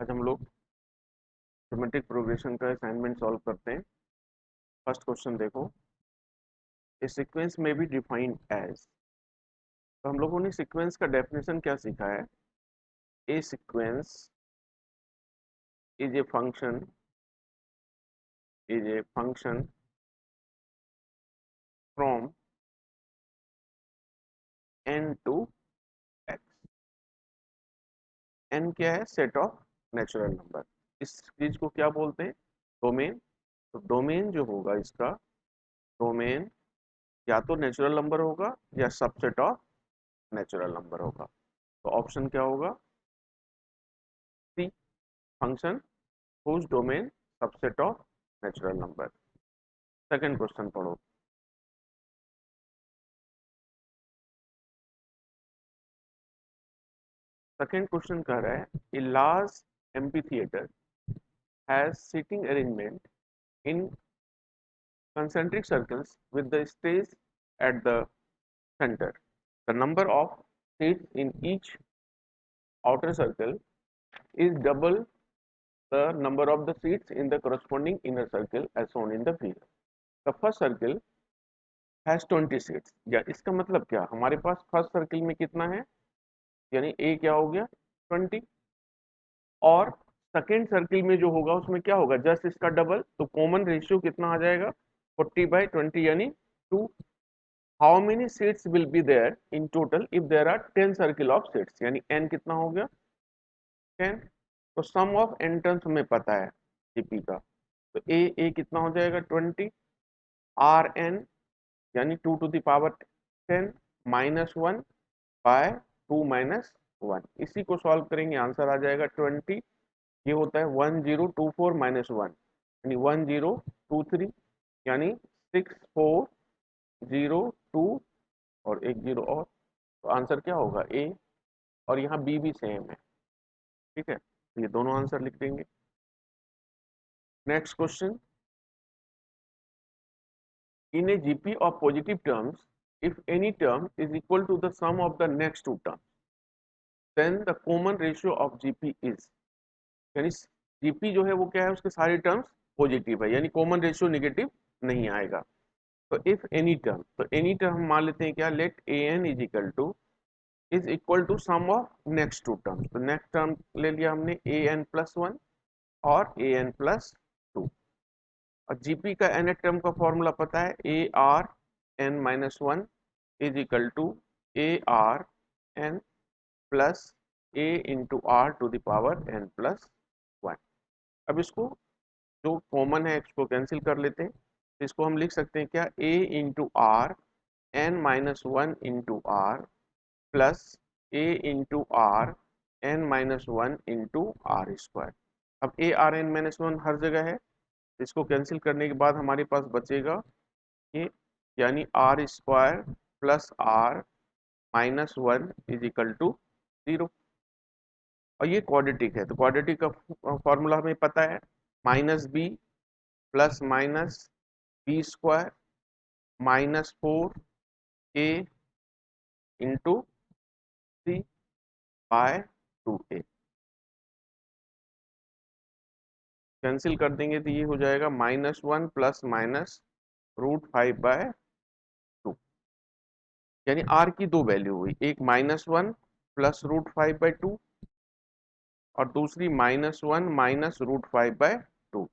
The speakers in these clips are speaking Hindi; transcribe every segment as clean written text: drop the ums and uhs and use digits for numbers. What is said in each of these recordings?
आज हम लोग ज्योमेट्रिक प्रोग्रेशन का असाइनमेंट सॉल्व करते हैं। फर्स्ट क्वेश्चन देखो, ए सीक्वेंस में बी डिफाइंड एज। तो हम लोगों ने सीक्वेंस का डेफिनेशन क्या सीखा है? A sequence is a function from n to x. N क्या है? Set of natural number. इस चीज को क्या बोलते हैं? डोमेन। तो डोमेन जो होगा इसका, डोमेन या तो नेचुरल नंबर होगा या सबसेट ऑफ नेचुरल नंबर होगा। तो ऑप्शन क्या होगा? C, function whose domain subset of natural number। Second question पढ़ो। सेकंड क्वेश्चन कह रहा है, a large amphitheatre has seating arrangement in concentric circles with the stage at the center. The number of seats in each outer circle is double the number of the seats in the corresponding inner circle as shown in the figure. The first circle has 20 seats। या इसका मतलब क्या? हमारे पास फर्स्ट सर्किल में कितना है, यानी ए क्या हो गया? 20। और सेकेंड सर्किल में जो होगा उसमें क्या होगा? जस्ट इसका डबल। तो कॉमन रेशियो कितना आ जाएगा? 40/20 यानी 2। How many seats will be there in total if there are 10 circle of seats, यानी एन कितना हो गया? 10। तो सम ऑफ एन टर्म्स हमें पता है जीपी का। तो ए कितना हो जाएगा? 20। आर एन यानी 2 टू द पावर 10 -1 बाय 2 -1। इसी को सॉल्व करेंगे, आंसर आ जाएगा 20। ये होता है 1024 -1 यानी 1023, यानी 6402 और एक जीरो और। तो आंसर क्या होगा? ए। और यहाँ बी भी सेम है। ठीक है, तो ये दोनों आंसर लिख देंगे। Next question, in a GP of positive terms if any term is equal to the sum of the next two term then the common ratio of GP is. यानी जीपी जो है वो क्या है? उसके सारे टर्म्स पॉजिटिव है, यानी कॉमन रेशियो नेगेटिव नहीं आएगा। तो इफ एनी टर्म, तो एनी टर्म हम मान लेते हैं क्या? Let a n is equal to sum of next two terms. तो नेक्स्ट टर्म ले लिया हमने ए एन प्लस 1 और ए एन प्लस 2। और जीपी का एन टर्म का फॉर्मूला पता है, a r n minus 1 is equal to a r n plus a into r to the power n plus 1। अब इसको जो कॉमन है इसको कैंसिल कर लेते हैं। तो इसको हम लिख सकते हैं क्या? A into r n minus 1 into r plus a into r n minus 1 into r square. अब ए आर एन माइनस 1 हर जगह है, इसको कैंसिल करने के बाद हमारे पास बचेगा ये, यानी r square plus r minus 1 is equal to 0। और ये क्वाड्रेटिक है, तो क्वाड्रेटिक का फॉर्मूला हमें पता है, minus b plus minus b square minus 4 a into 3/2a। Cancel कर देंगे तो ये हो जाएगा -1 प्लस माइनस √5/2। यानी आर की दो वैल्यू हुई, एक -1 प्लस √5/2 और दूसरी -1 माइनस √5/2।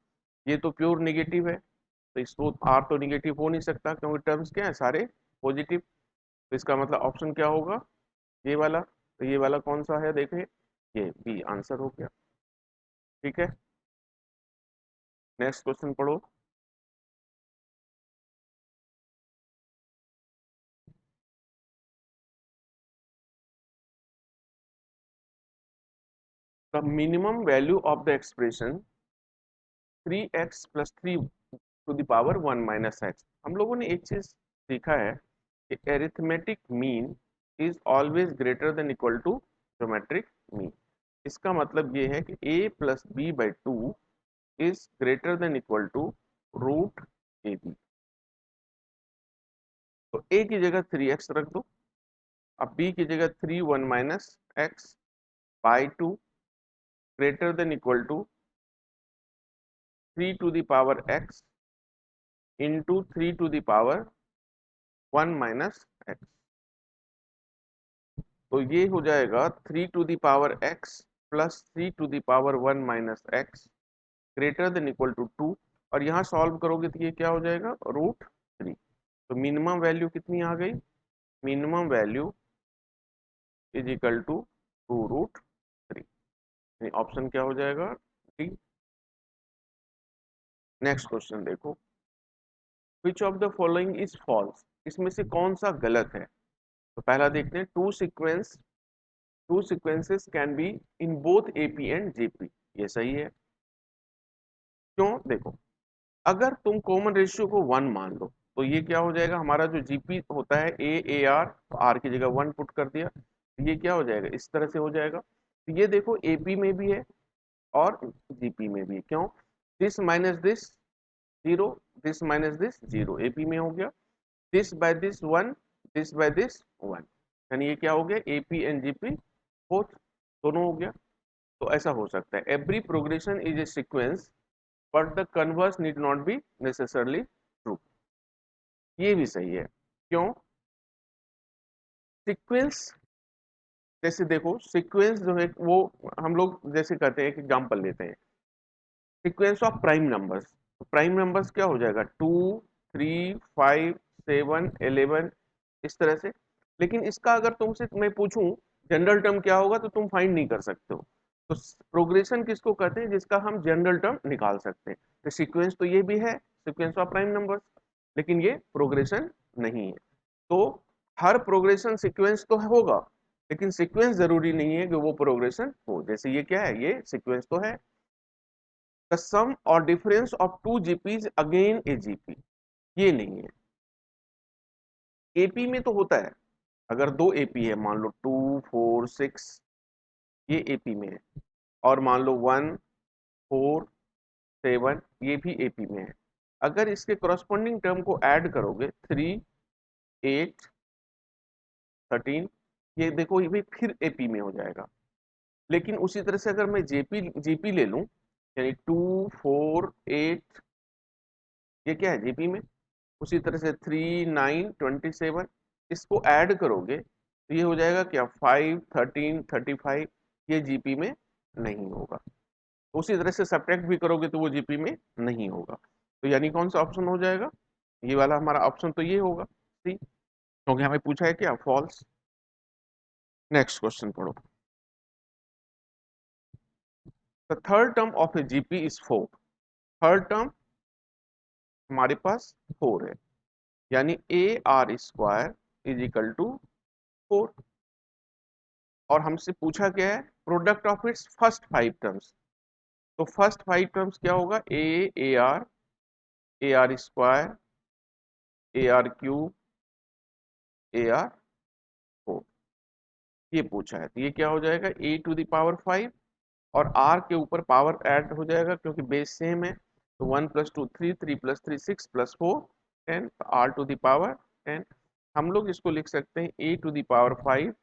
ये तो प्योर निगेटिव है, तो इसको आर तो निगेटिव हो नहीं सकता क्योंकि टर्म्स क्या है? सारे पॉजिटिव। तो इसका मतलब ऑप्शन क्या होगा? ये वाला। तो ये वाला कौन सा है? देखिए, ये बी आंसर हो गया। ठीक है, नेक्स्ट क्वेश्चन पढ़ो। The minimum value of the expression 3x plus 3 to the power 1 minus x. हम लोगों ने एक चीज सीखा है कि arithmetic mean is always greater than equal to geometric mean. इसका मतलब ये है कि a plus b by 2 is greater than equal to √ab। तो a की जगह 3x रख दो, अब b की जगह 3 1 minus x by 2 greater than equal to 3 to the power x into 3 to the power 1 minus x। तो ये हो जाएगा 3 to the power x plus 3 to the power 1 minus x greater than equal to 2। और यहाँ सॉल्व करोगे तो ये क्या हो जाएगा √3। तो मिनिमम वैल्यू कितनी आ गई, minimum value is equal to 2√3। Option क्या हो जाएगा डी। नेक्स्ट क्वेश्चन देखो, which of the following is false, इसमें से कौन सा गलत है। तो पहला देखते हैं, two sequences can be in both AP and GP, ये सही है। क्यों, देखो अगर तुम कॉमन रेशियो को 1 मान लो तो ये क्या हो जाएगा, हमारा जो जीपी होता है ए आर, आर की जगह 1 पुट कर दिया, ये क्या हो जाएगा इस तरह से हो जाएगा। तो ये देखो एपी में भी है और जीपी में भी है। क्यों, this minus this 0, this minus this 0 AP में हो गया, this by this 1, this by this 1, यानी ये क्या हो गया एपी एंड जीपी बोथ, दोनों हो गया। तो ऐसा हो सकता है, every progression is a sequence but the converse need not be necessarily true, ये भी सही है। क्यों, सीक्वेंस जैसे देखो सीक्वेंस जो है वो हम लोग जैसे कहते हैं, एक एग्जांपल लेते हैं, sequence of prime numbers. Prime numbers क्या हो जाएगा 2, 3, 5, 7, 11 इस तरह से। लेकिन इसका अगर तुमसे मैं पूछूं जनरल टर्म क्या होगा तो तुम फाइंड नहीं कर सकते हो। तो प्रोग्रेशन किसको कहते हैं, जिसका हम जनरल टर्म निकाल सकते हैं। तो सीक्वेंस तो ये भी है, सीक्वेंस ऑफ प्राइम नंबर्स, लेकिन ये प्रोग्रेशन नहीं है। तो हर प्रोग्रेशन सीक्वेंस तो होगा, लेकिन सीक्वेंस जरूरी नहीं है कि वो प्रोग्रेशन हो। जैसे ये क्या है, ये सीक्वेंस तो है। द सम और difference of two GPs again a GP, ये नहीं है। एपी में तो होता है, अगर दो एपी है मान लो 2, 4, 6, ये एपी में है, और मान लो 1, 4, 7 ये भी एपी में है। अगर इसके करस्पॉन्डिंग टर्म को ऐड करोगे 3, 8, 13, ये देखो ये भी फिर एपी में हो जाएगा। लेकिन उसी तरह से अगर मैं जीपी ले लूं, यानी 2, 4, 8, ये क्या है जीपी में। उसी तरह से 3, 9, 27 इसको ऐड करोगे तो ये हो जाएगा क्या 5, 13, 35, ये जीपी में नहीं होगा। उसी तरह से सब्ट्रैक्ट भी करोगे तो वो जीपी में नहीं होगा। तो यानी कौन सा ऑप्शन हो जाएगा, ये वाला हमारा ऑप्शन तो ये होगा सी, क्योंकि हमें पूछा है क्या फॉल्स। नेक्स्ट क्वेश्चन पढ़ो, the third term of a GP is 4। Third term हमारे पास 4 है, यानी a r square is equal to 4। और हमसे पूछा क्या है, product of its first 5 terms. तो फर्स्ट 5 टर्म्स क्या होगा, a r square, a r cube, a r 4, ये पूछा है। तो ये क्या हो जाएगा ए टू द पावर 5, और आर के ऊपर पावर ऐड हो जाएगा क्योंकि बेस सेम है। तो 1 + 2 3, 3 + 3 6 + 4 10, आर टू द पावर 10। हम लोग इसको लिख सकते हैं a to the power 5,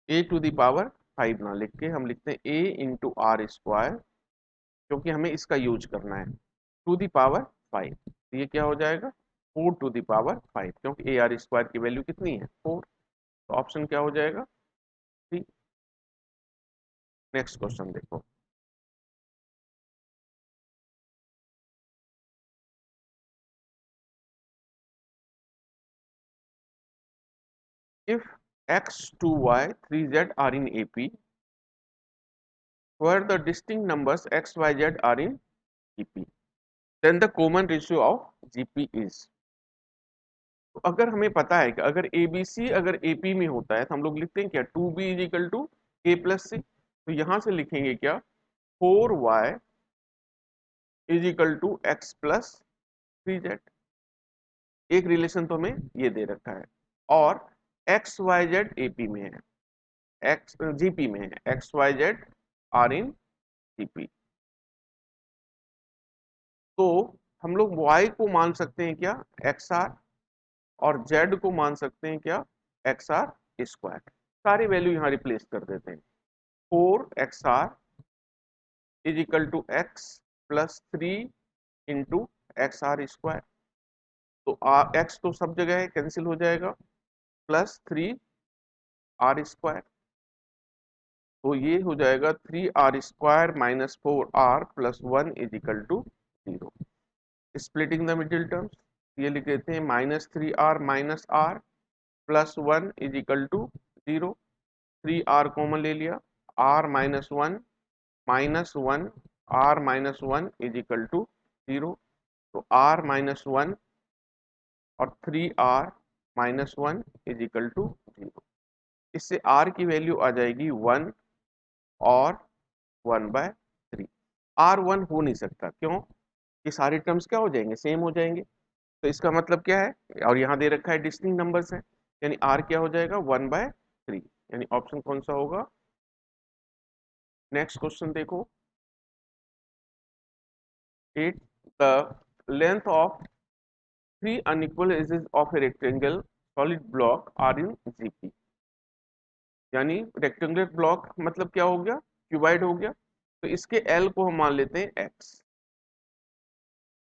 a to the power 5 ना लिख के हम लिखते हैं ए इंटू आर स्क्वायर, क्योंकि हमें इसका यूज करना है टू द पावर 5। तो ये क्या हो जाएगा 4 टू द पावर 5, क्योंकि ए आर स्क्वायर की वैल्यू कितनी है 4। तो ऑप्शन क्या हो जाएगा ठीक। नेक्स्ट क्वेश्चन देखो, if x, 2y, 3z are in AP, where the distinct numbers x, y, z are in GP, then the common ratio of GP is। तो अगर हमें पता है कि अगर ABC अगर AP में होता है तो हम लोग लिखते हैं क्या 2B is equal to A + C। तो यहां से लिखेंगे क्या 4y is equal to x + 3z। एक रिलेशन तो हमें ये दे रखा है, और x, y, z AP में है, x GP में है, x, y, z are in GP। तो हम लोग y को मान सकते हैं क्या XR, और z को मान सकते हैं क्या XR²। सारी वैल्यू यहाँ रिप्लेस कर देते हैं, 4XR is equal to x plus 3 into x r square. तो एक्स तो सब जगह है, कैंसिल हो जाएगा, प्लस 3 r स्क्वायर। तो ये हो जाएगा 3 r square minus 4 r plus 1 is equal to 0। Splitting the middle terms, ये लिख देते हैं -3r minus r plus 1 is equal to 0। 3r common ले लिया, r minus 1 minus 1 r minus 1 is equal to 0। तो r माइनस 1 और 3r minus 1 is equal to 0। इससे r की वैल्यू आ जाएगी 1 और 1/3। r 1 हो नहीं सकता, क्यों? ये सारे टर्म्स क्या हो जाएंगे, सेम हो जाएंगे। तो इसका मतलब क्या है, और यहाँ दे रखा है डिस्टिंक्ट नंबर्स है, यानी r क्या हो जाएगा 1/3, यानी ऑप्शन कौन सा होगा। नेक्स्ट क्वेश्चन देखो, 8 the length of 3 unequal edges of a rectangle solid block are in GP। यानी रेक्टेंगुलर ब्लॉक मतलब क्या हो गया, क्यूबाइड हो गया। तो इसके L को हम मान लेते हैं x,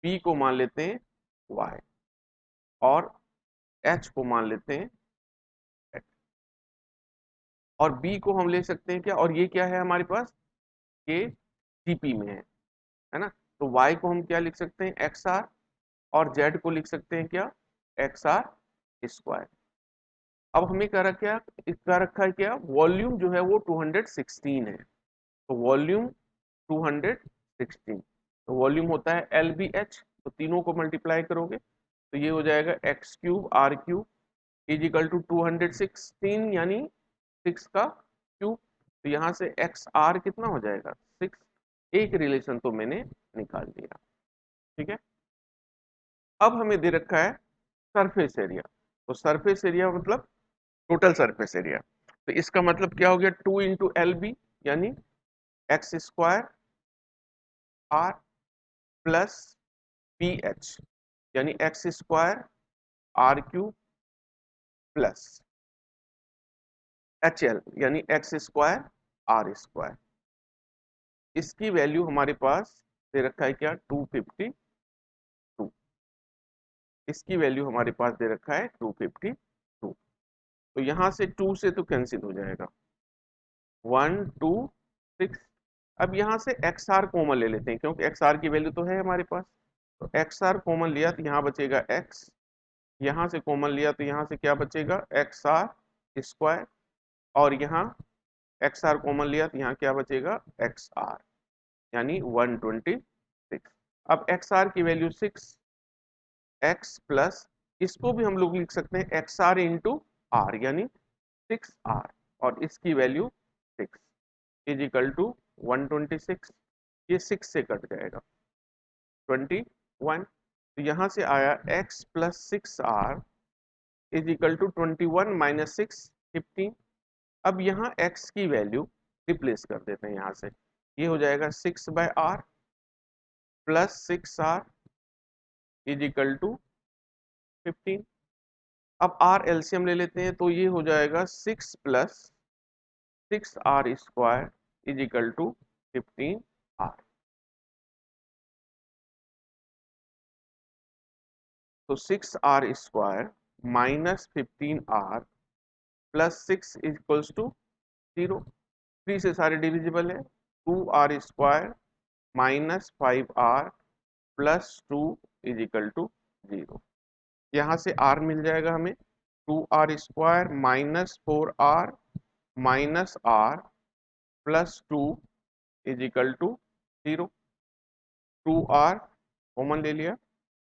B को मान लेते हैं y और H को मान लेते हैं x। और B को हम ले सकते हैं क्या, और ये क्या है हमारे पास, ये GP में है ना। तो y को हम क्या लिख सकते हैं, XR, और Z को लिख सकते हैं क्या, XR स्क्वायर। अब हमें क्या रखा है क्या, वॉल्यूम जो है वो 216 है। तो वॉल्यूम 216, तो वॉल्यूम होता है LBH। तो तीनों को मल्टीप्लाई करोगे तो ये हो जाएगा x cube r cube is equal to 216, यानी 6 का क्यूब। तो यहाँ से एक्स आर कितना हो जाएगा 6। एक रिलेशन तो मैंने निकाल दिया, ठीक है। अब हमें दे रखा है सरफेस एरिया। तो सरफेस एरिया मतलब टोटल सरफेस एरिया। तो इसका मतलब क्या हो गया, 2 इंटू एल बी, यानी x square r plus p h, यानी x square r cube plus h l, यानी एक्स स्क्वायर आर स्क्वायर। इसकी वैल्यू हमारे पास दे रखा है क्या, 252। इसकी वैल्यू हमारे पास दे रखा है 252। तो यहां से 2 से तो कैंसिल हो जाएगा, 1 2 6। अब यहाँ से एक्स आर कॉमन ले लेते हैं, क्योंकि एक्स आर की वैल्यू तो है हमारे पास। तो एक्स आर कॉमन लिया तो यहाँ बचेगा एक्स, यहाँ से कॉमन लिया तो यहाँ से क्या बचेगा, एक्स आर स्क्वायर, और यहाँ एक्स आर कॉमन लिया तो यहाँ क्या बचेगा, एक्स आर, यानी 126। अब एक्स आर की वैल्यू 6 एक्स प्लस, इसको भी हम लोग लिख सकते हैं एक्स आर इंटू आर, यानी 6 आर, और इसकी वैल्यू 6 इज इक्वल टू 126। ये 6 से कट जाएगा 21। तो यहाँ से आया x plus 6r is equal to 21 minus 6 15। अब यहाँ x की वैल्यू रिप्लेस कर देते हैं, यहाँ से ये हो जाएगा 6/r plus 6r is equal to 15। अब r एलसीएम ले लेते हैं, तो ये हो जाएगा 6 plus 6r square is equal to 15r। तो 6r square minus 15r plus 6 equals to 0। 3 से सारे डिविजिबल है, 2r square minus 5r plus 2 is equal to 0। यहाँ से r मिल जाएगा हमें, 2r square minus 4r minus r plus 2 is equal to 0। 2r common ले लिया,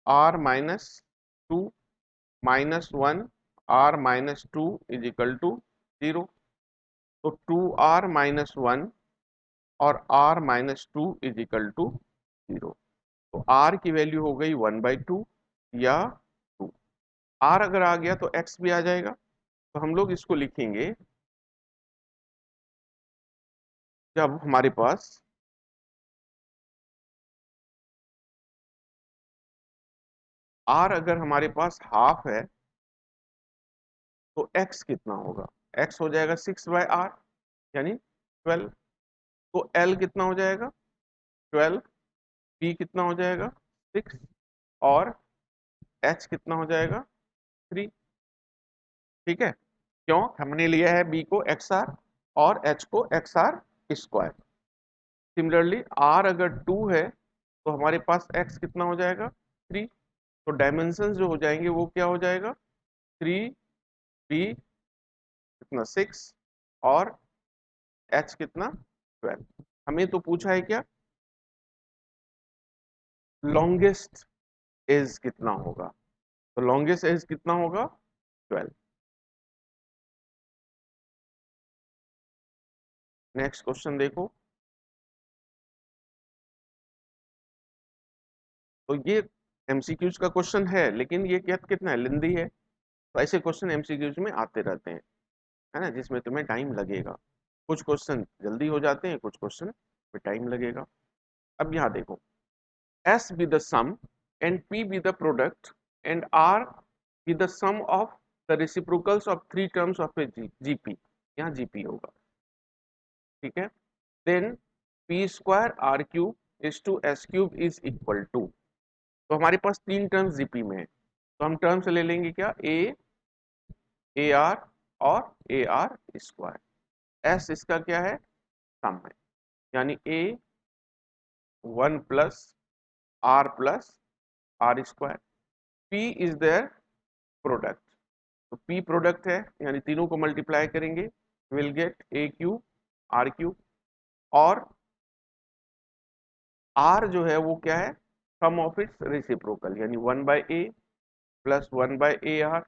r minus 2 minus 1 r minus 2 is equal to 0। तो 2r माइनस 1 और r minus 2 is equal to 0। तो r की वैल्यू हो गई 1/2 या 2। r अगर आ गया तो x भी आ जाएगा। तो हम लोग इसको लिखेंगे, जब हमारे पास r अगर हमारे पास हाफ है तो x कितना होगा, x हो जाएगा 6/r यानी 12। तो l कितना हो जाएगा, 12, p कितना हो जाएगा 6 और h कितना हो जाएगा 3। ठीक है, क्यों हमने लिया है b को xr और h को xr स्क्वायर। सिमिलरली r अगर 2 है तो हमारे पास x कितना हो जाएगा 3, तो डायमेंशंस जो हो जाएंगे वो क्या हो जाएगा 3 b कितना 6 और h कितना 12। हमें तो पूछा है क्या लॉन्गेस्ट एज कितना होगा, तो लॉन्गेस्ट एज कितना होगा 12। नेक्स्ट क्वेश्चन देखो, तो ये एमसीक्यूज का क्वेश्चन है लेकिन ये क्या कितना है लेंदी है, तो ऐसे क्वेश्चन एमसीक्यूज में आते रहते हैं, है ना, जिसमें तुम्हें टाइम लगेगा। कुछ क्वेश्चन जल्दी हो जाते हैं, कुछ क्वेश्चन में टाइम लगेगा। अब यहाँ देखो, S be the sum and P be the product and R be the sum of the reciprocals of three terms of a GP, यहाँ GP होगा। ठीक है, then P square R cube is to S cube is equal to, तो हमारे पास तीन टर्म्स जीपी में है, तो हम टर्म्स ले लेंगे क्या ए आर और ए आर स्क्वायर। एस इसका क्या है सम है, यानी a 1 plus r square. P is their product, तो पी प्रोडक्ट है यानी तीनों को मल्टीप्लाई करेंगे will get a cube r cube, और आर जो है वो क्या है सम ऑफ इट्स रेसिप्रोकल, यानी 1 by a plus 1 by a r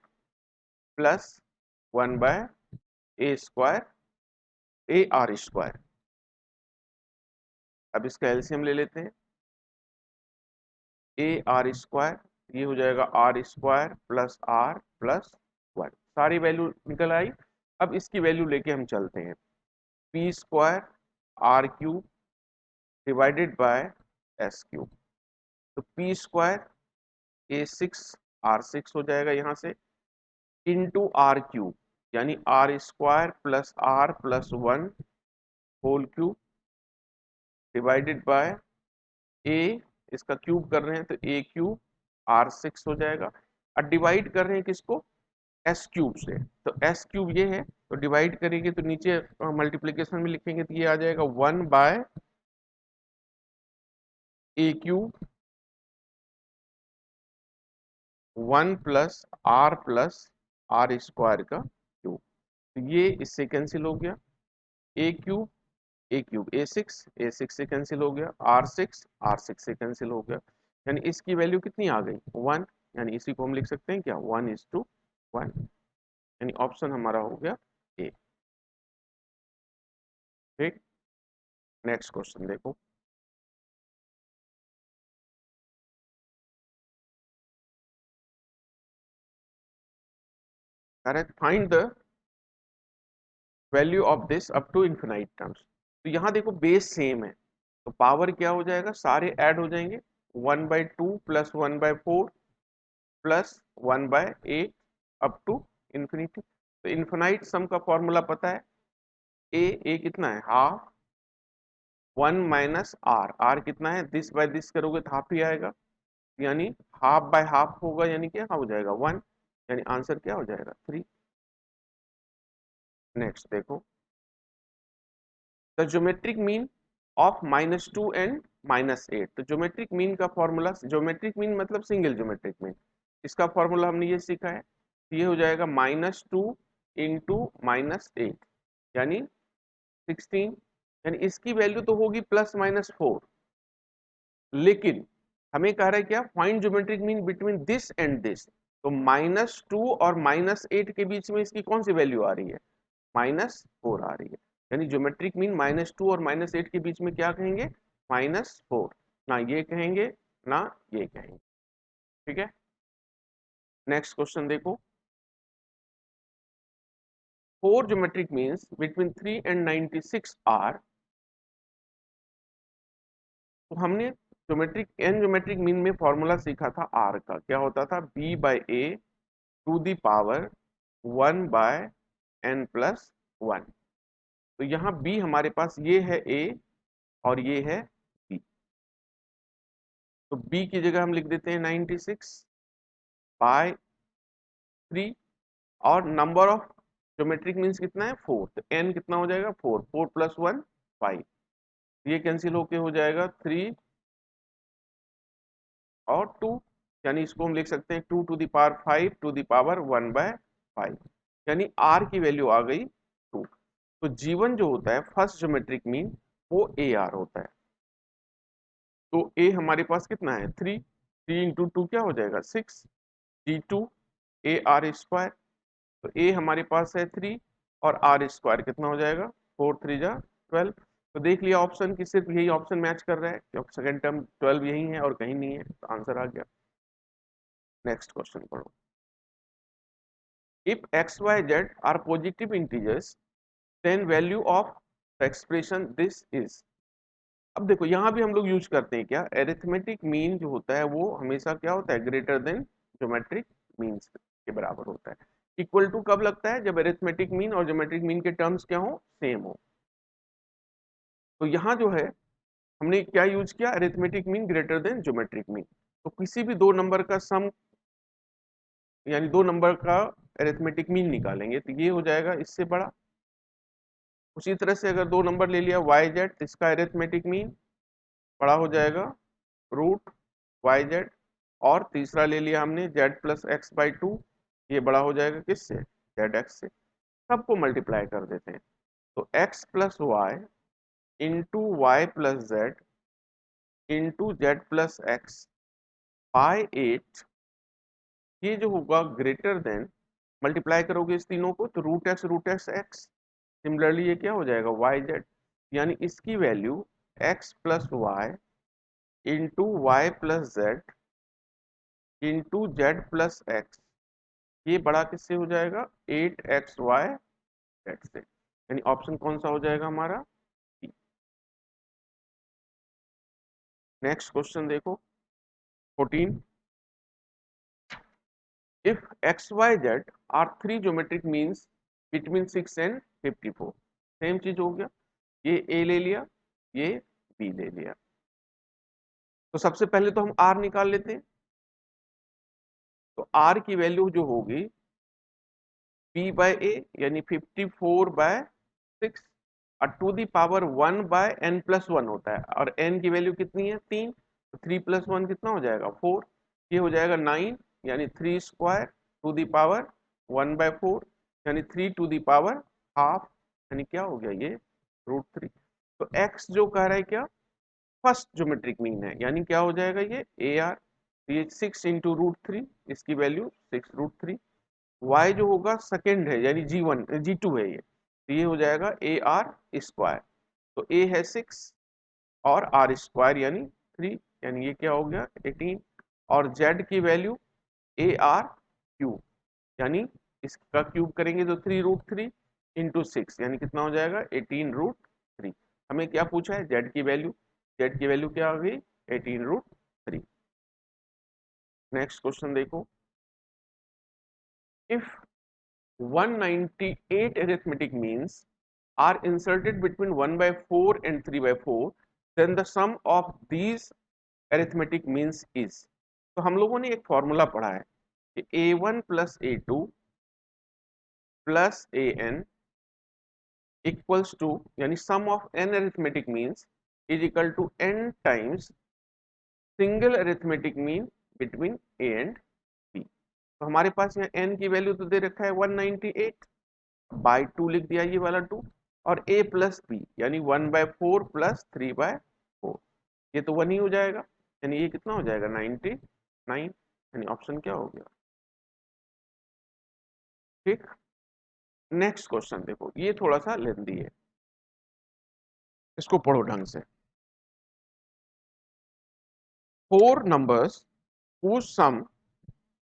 plus 1 by a square a r square. अब इसका एलसीएम ले लेते हैं, ए आर स्क्वायर ये हो जाएगा आर स्क्वायर प्लस 1, सारी वैल्यू निकल आई। अब इसकी वैल्यू लेके हम चलते हैं, p square r cube divided by s cube, तो पी स्क्वायर ए 6 आर 6 हो जाएगा यहाँ से, इंटू आर क्यूब यानी r square plus 1 whole cube divided by a, इसका क्यूब कर रहे हैं तो ए क्यूब आर 6 हो जाएगा, और डिवाइड कर रहे हैं किसको एस क्यूब से, तो एस क्यूब ये है तो डिवाइड करेंगे तो नीचे मल्टीप्लिकेशन में लिखेंगे तो ये आ जाएगा 1 by a cube 1 plus r square का क्यूब, तो ये इससे कैंसिल हो गया, ए क्यूब ए सिक्स से कैंसिल हो गया, आर सिक्स से कैंसिल हो गया, यानी इसकी वैल्यू कितनी आ गई 1, यानी इसी को हम लिख सकते हैं क्या 1:1, यानी ऑप्शन हमारा हो गया ए। ठीक, नेक्स्ट क्वेश्चन देखो, correct find the value of this up to infinite terms, तो यहाँ देखो बेस सेम है तो पावर क्या हो जाएगा सारे ऐड हो जाएंगे, 1/2 plus 1/4 plus 1/8 up to infinity, तो इन्फिनाइट सम का फॉर्मूला पता है, ए कितना है हाफ 1 माइनस आर, आर कितना है दिस बाय दिस करोगे तो हाफ ही आएगा, यानी हाफ बाय हाफ होगा यानी क्या हो जाएगा 1, यानी आंसर क्या हो जाएगा 3। नेक्स्ट देखो, the geometric mean of -2 and -8, तो ज्योमेट्रिक मीन का फॉर्मूला, ज्योमेट्रिक मीन मतलब सिंगल ज्योमेट्रिक मीन, इसका फॉर्मूला हमने ये सीखा है, ये हो जाएगा -2 इंटू -8 यानी 16, यानी इसकी वैल्यू तो होगी +-4, लेकिन हमें कह रहा है क्या find geometric mean between this and this, तो -2 और -8 के बीच में इसकी कौन सी वैल्यू आ रही है -4 आ रही है, यानी ज्योमेट्रिक मीन -2 और -8 के बीच में क्या कहेंगे -4, ना ये कहेंगे ना ये कहेंगे। ठीक है, नेक्स्ट क्वेश्चन देखो, 4 geometric means between 3 and 96 are, तो हमने ज्योमेट्रिक मीन में फॉर्मूला सीखा था आर का, क्या होता था b/a to the power 1/n+1, तो यहाँ b हमारे पास ये है a और ये है b, तो b की जगह हम लिख देते हैं 96/3 और नंबर ऑफ ज्योमेट्रिक मीन्स कितना है 4, तो n कितना हो जाएगा 4, 4 + 1 5, ये कैंसिल होके हो जाएगा 3 और 2, यानी इसको हम लिख सकते हैं 2 to the power 5 to the power 1/5, यानी r की वैल्यू आ गई 2। तो g1 जो होता है फर्स्ट ज्योमेट्रिक मीन वो ar होता है। तो a हमारे पास कितना है 3, 3 इंटू 2 क्या हो जाएगा 6, g2 ar², तो a हमारे पास है 3 और r² कितना हो जाएगा 4 3 जा 12। तो देख लिया ऑप्शन की सिर्फ यही ऑप्शन मैच कर रहा है क्योंकि सेकंड टर्म 12 यही है और कहीं नहीं है, तो आंसर आ गया। नेक्स्ट क्वेश्चन पढ़ो। If x y z are positive integers then value of the expression this is. अब देखो यहाँ भी हम लोग यूज करते हैं क्या, एरिथमेटिक मीन जो होता है वो हमेशा क्या होता है ग्रेटर देन ज्योमेट्रिक मीन्स के बराबर होता है। इक्वल टू कब लगता है, जब एरिथमेटिक मीन और ज्योमेट्रिक मीन के टर्म्स क्या हो सेम हो। तो यहाँ जो है हमने क्या यूज किया, arithmetic mean greater than geometric mean. तो किसी भी दो नंबर का सम यानी दो नंबर का अरिथमेटिक मीन निकालेंगे तो ये हो जाएगा इससे बड़ा। उसी तरह से अगर दो नंबर ले लिया वाई जेड तो इसका अरिथमेटिक मीन बड़ा हो जाएगा √YZ, और तीसरा ले लिया हमने Z+X/2, ये बड़ा हो जाएगा किससे ZX से। सबको मल्टीप्लाई कर देते हैं तो x+y into y+z into Z+X/8, ये जो होगा ग्रेटर देन, मल्टीप्लाई करोगे इस तीनों को तो √x सिमिलरली ये क्या हो जाएगा YZ, यानी इसकी value x+y into y+z into Z+X, ये बड़ा किससे हो जाएगा 8xy z से, यानी ऑप्शन कौन सा हो जाएगा हमारा। नेक्स्ट क्वेश्चन देखो 14। If XYZ are 3 geometric means between 6 and 54, same चीज हो गया, ये A ले लिया ये B ले लिया। तो सबसे पहले तो हम R निकाल लेते हैं, तो R की वैल्यू जो होगी B/A यानी 54/6 और टू दी पावर 1/n+1 होता है, और n की वैल्यू कितनी है 3, तो 3+1 कितना हो जाएगा 4, ये हो जाएगा 9, यानी 3² टू दी पावर 1/4, यानी 3 टू दी पावर हाफ, यानी क्या हो गया ये √3। तो x जो कह रहा है क्या फर्स्ट ज्योमेट्रिक मीन है, यानी क्या हो जाएगा ये AR, ये 6 इंटू √3, इसकी वैल्यू 6√3। y जो होगा सेकेंड है यानी G2 है ये, तो ये हो जाएगा AR², तो A है 6 और R² यानी 3, यानी ये क्या हो गया 18, और Z की वैल्यू AR³ यानी इसका क्यूब करेंगे तो 3√3 इंटू 6, यानी कितना हो जाएगा 18√3। हमें क्या पूछा है Z की वैल्यू, Z की वैल्यू क्या आ गई 18√3। नेक्स्ट क्वेश्चन देखो। If 198 arithmetic means are inserted between 1/4 and 3/4, then the sum of these arithmetic means is। तो हम लोगों ने एक फॉर्मूला पढ़ा है कि A1 + A2 + AN equals to, यानी sum of n arithmetic means is equal to n times single arithmetic mean between A and B। तो हमारे पास यहाँ n की वैल्यू तो दे रखा है 198 बाई 2 लिख दिया ये वाला 2, और A + B यानी 1/4 + 3/4, ये तो 1 ही हो जाएगा, यानी ये कितना हो जाएगा 99, यानी ऑप्शन क्या हो गया ठीक। नेक्स्ट क्वेश्चन देखो, ये थोड़ा सा लेंदी है, इसको पढ़ो ढंग से। 4 numbers whose sum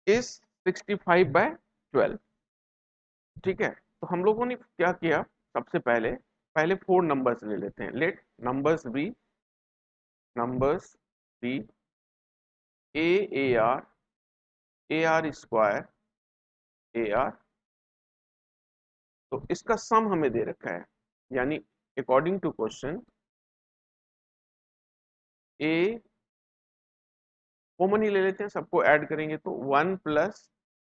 is 65/12, ठीक है। तो हम लोगों ने क्या किया, सबसे पहले पहले 4 नंबर्स ले लेते हैं, let numbers be AR AR² AR, तो इसका सम हमें दे रखा है, यानी according to question A common ही ले लेते हैं, सबको ऐड करेंगे तो 1 plus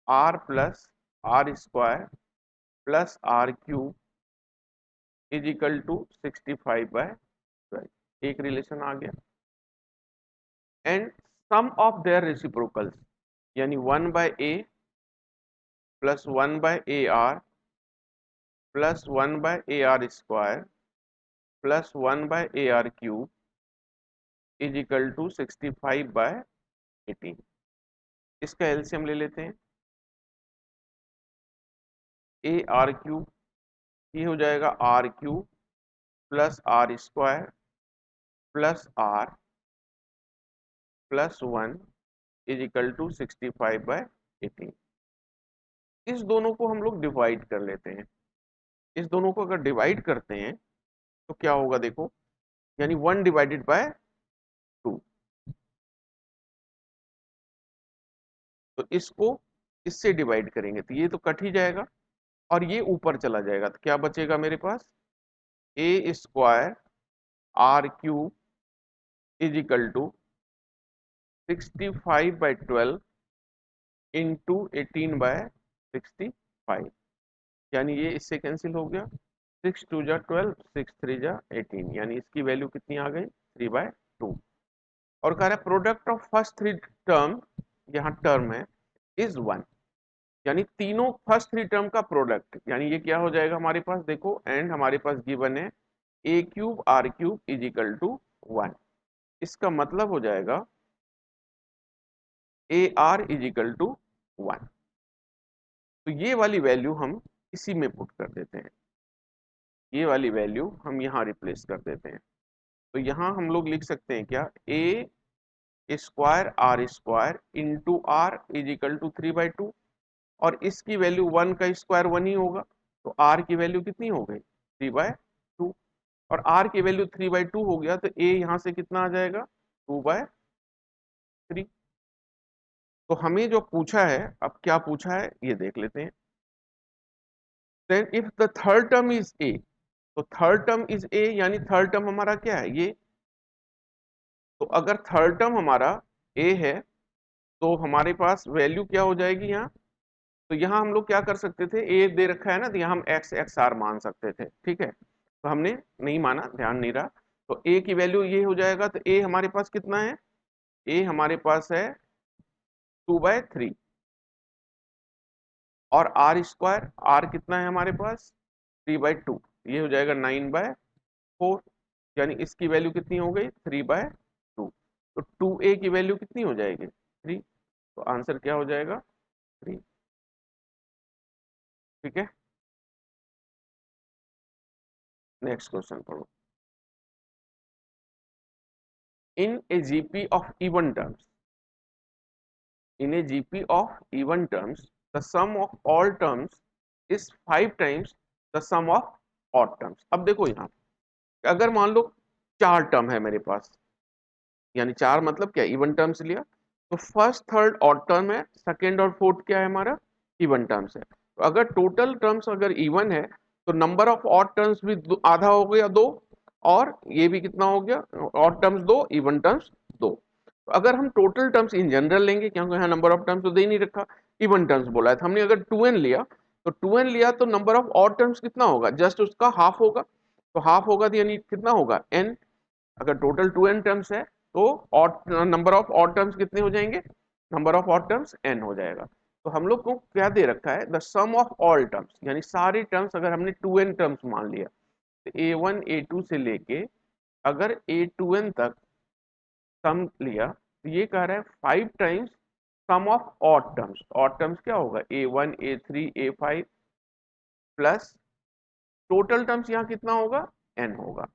r square plus r cube is equal to 65/12। एक रिलेशन आ गया। And sum of their reciprocals यानी 1/a plus 1/ar plus 1/ar square plus 1/ar cube is equal to 65/18। इसका एलसीएम ले लेते हैं। ए आर क्यूब, ये हो जाएगा r cube plus r square plus r plus 1 is equal to 65/18। इस दोनों को हम लोग डिवाइड कर लेते हैं। इस दोनों को अगर डिवाइड करते हैं तो क्या होगा देखो, यानी 1/2। तो इसको इससे डिवाइड करेंगे तो ये तो कट ही जाएगा और ये ऊपर चला जाएगा, तो क्या बचेगा मेरे पास, a square r cube is equal to 65/12 into 18/65, यानी ये इससे कैंसिल हो गया। 6 2 जा 12, 6 3 जा 18, यानी इसकी वैल्यू कितनी आ गई 3/2। और कह रहा है product of first three term, यहाँ टर्म है, इज 1, यानी तीनों फर्स्ट थ्री टर्म का प्रोडक्ट, यानी ये क्या हो जाएगा हमारे पास देखो, एंड हमारे पास गिवन है a cube r cube is equal to 1। इसका मतलब हो जाएगा a r is equal to 1। तो ये वाली वैल्यू हम इसी में पुट कर देते हैं, ये वाली वैल्यू हम यहाँ रिप्लेस कर देते हैं। तो यहाँ हम लोग लिख सकते हैं क्या, a square r square into r is equal to 3/2, और इसकी वैल्यू 1 का स्क्वायर 1 ही होगा, तो आर की वैल्यू कितनी हो गई 3/2, और आर की वैल्यू 3/2 हो गया तो ए यहाँ से कितना आ जाएगा 2/3। तो हमें जो पूछा है, अब क्या पूछा है ये देख लेते हैं। Then if the third term is a, तो थर्ड टर्म इज ए, यानी थर्ड टर्म हमारा क्या है ये। तो अगर थर्ड टर्म हमारा ए है तो हमारे पास वैल्यू क्या हो जाएगी यहाँ, तो यहाँ हम लोग क्या कर सकते थे, ए दे रखा है ना, तो यहाँ हम एक्स एक्स आर मान सकते थे, ठीक है, तो हमने नहीं माना, ध्यान नहीं रहा। तो ए की वैल्यू ये हो जाएगा, तो ए हमारे पास कितना है, ए हमारे पास है 2/3, और आर स्क्वायर, आर कितना है हमारे पास 3/2, ये हो जाएगा 9/4, यानी इसकी वैल्यू कितनी हो गई 3/2। तो 2a की वैल्यू कितनी हो जाएगी 3, तो आंसर क्या हो जाएगा 3। ठीक है, नेक्स्ट क्वेश्चन पढ़ो। In a GP of even terms, in a GP of even terms, the sum of all terms is 5 times the sum of odd terms। अब देखो यहाँ अगर मान लो 4 टर्म है मेरे पास, यानी 4 मतलब क्या, इवन टर्म्स लिया, तो फर्स्ट थर्ड ऑड टर्म है, सेकेंड और फोर्थ क्या है हमारा इवन टर्म्स है। तो अगर टोटल टर्म्स अगर इवन है तो नंबर ऑफ ऑड टर्म्स भी आधा हो गया 2, और ये भी कितना हो गया, ऑड टर्म्स 2 इवन टर्म्स 2। तो अगर हम टोटल टर्म्स इन जनरल लेंगे, क्योंकि यहाँ नंबर ऑफ टर्म्स तो दे ही नहीं रखा, इवन टर्म्स बोला है, तो हमने अगर 2n लिया, तो 2n लिया तो नंबर ऑफ ऑड टर्म्स कितना होगा, जस्ट उसका हाफ होगा, तो हाफ होगा तो यानी कितना होगा n। अगर टोटल 2n टर्म्स है तो odd number of odd terms कितने हो जाएंगे, number of odd terms n हो जाएगा। तो हम लोग को क्या दे रखा है, the sum of all terms, यानी सारे टर्म्स अगर हमने 2n टर्म्स मान लिया, तो a1 a2 से लेके अगर a2n तक सम लिया, तो ये कह रहा है 5 times sum of odd terms. Odd terms क्या होगा a1 a3 a5 plus total terms यहाँ कितना होगा n होगा,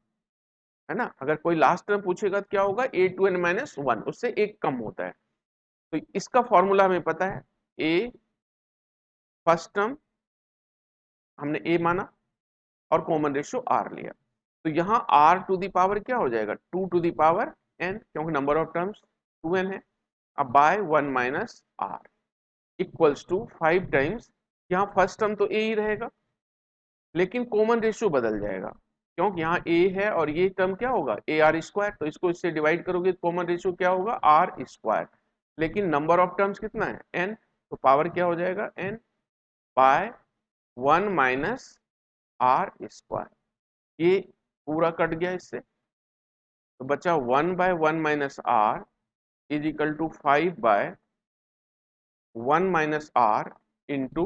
है ना। अगर कोई लास्ट टर्म पूछेगा तो क्या होगा a2n-1, उससे एक कम होता है। तो इसका फॉर्मूला हमें पता है, a फर्स्ट टर्म हमने a माना और कॉमन रेशियो r लिया, तो यहाँ r टू द पावर क्या हो जाएगा 2 टू द पावर n, क्योंकि नंबर ऑफ टर्म्स 2n है। अब by 1 minus r equals to 5 times, यहाँ फर्स्ट टर्म तो a ही रहेगा, लेकिन कॉमन रेशियो बदल जाएगा, क्योंकि यहाँ a है और ये टर्म क्या होगा a r स्क्वायर, तो इसको इससे डिवाइड करोगे तो कॉमन रेशियो क्या होगा r स्क्वायर। लेकिन नंबर ऑफ टर्म्स कितना है n, तो पावर क्या हो जाएगा n by 1 minus r square. ये पूरा कट गया इससे, तो बचा 1 by 1 minus r is equal to 5 by 1 minus r into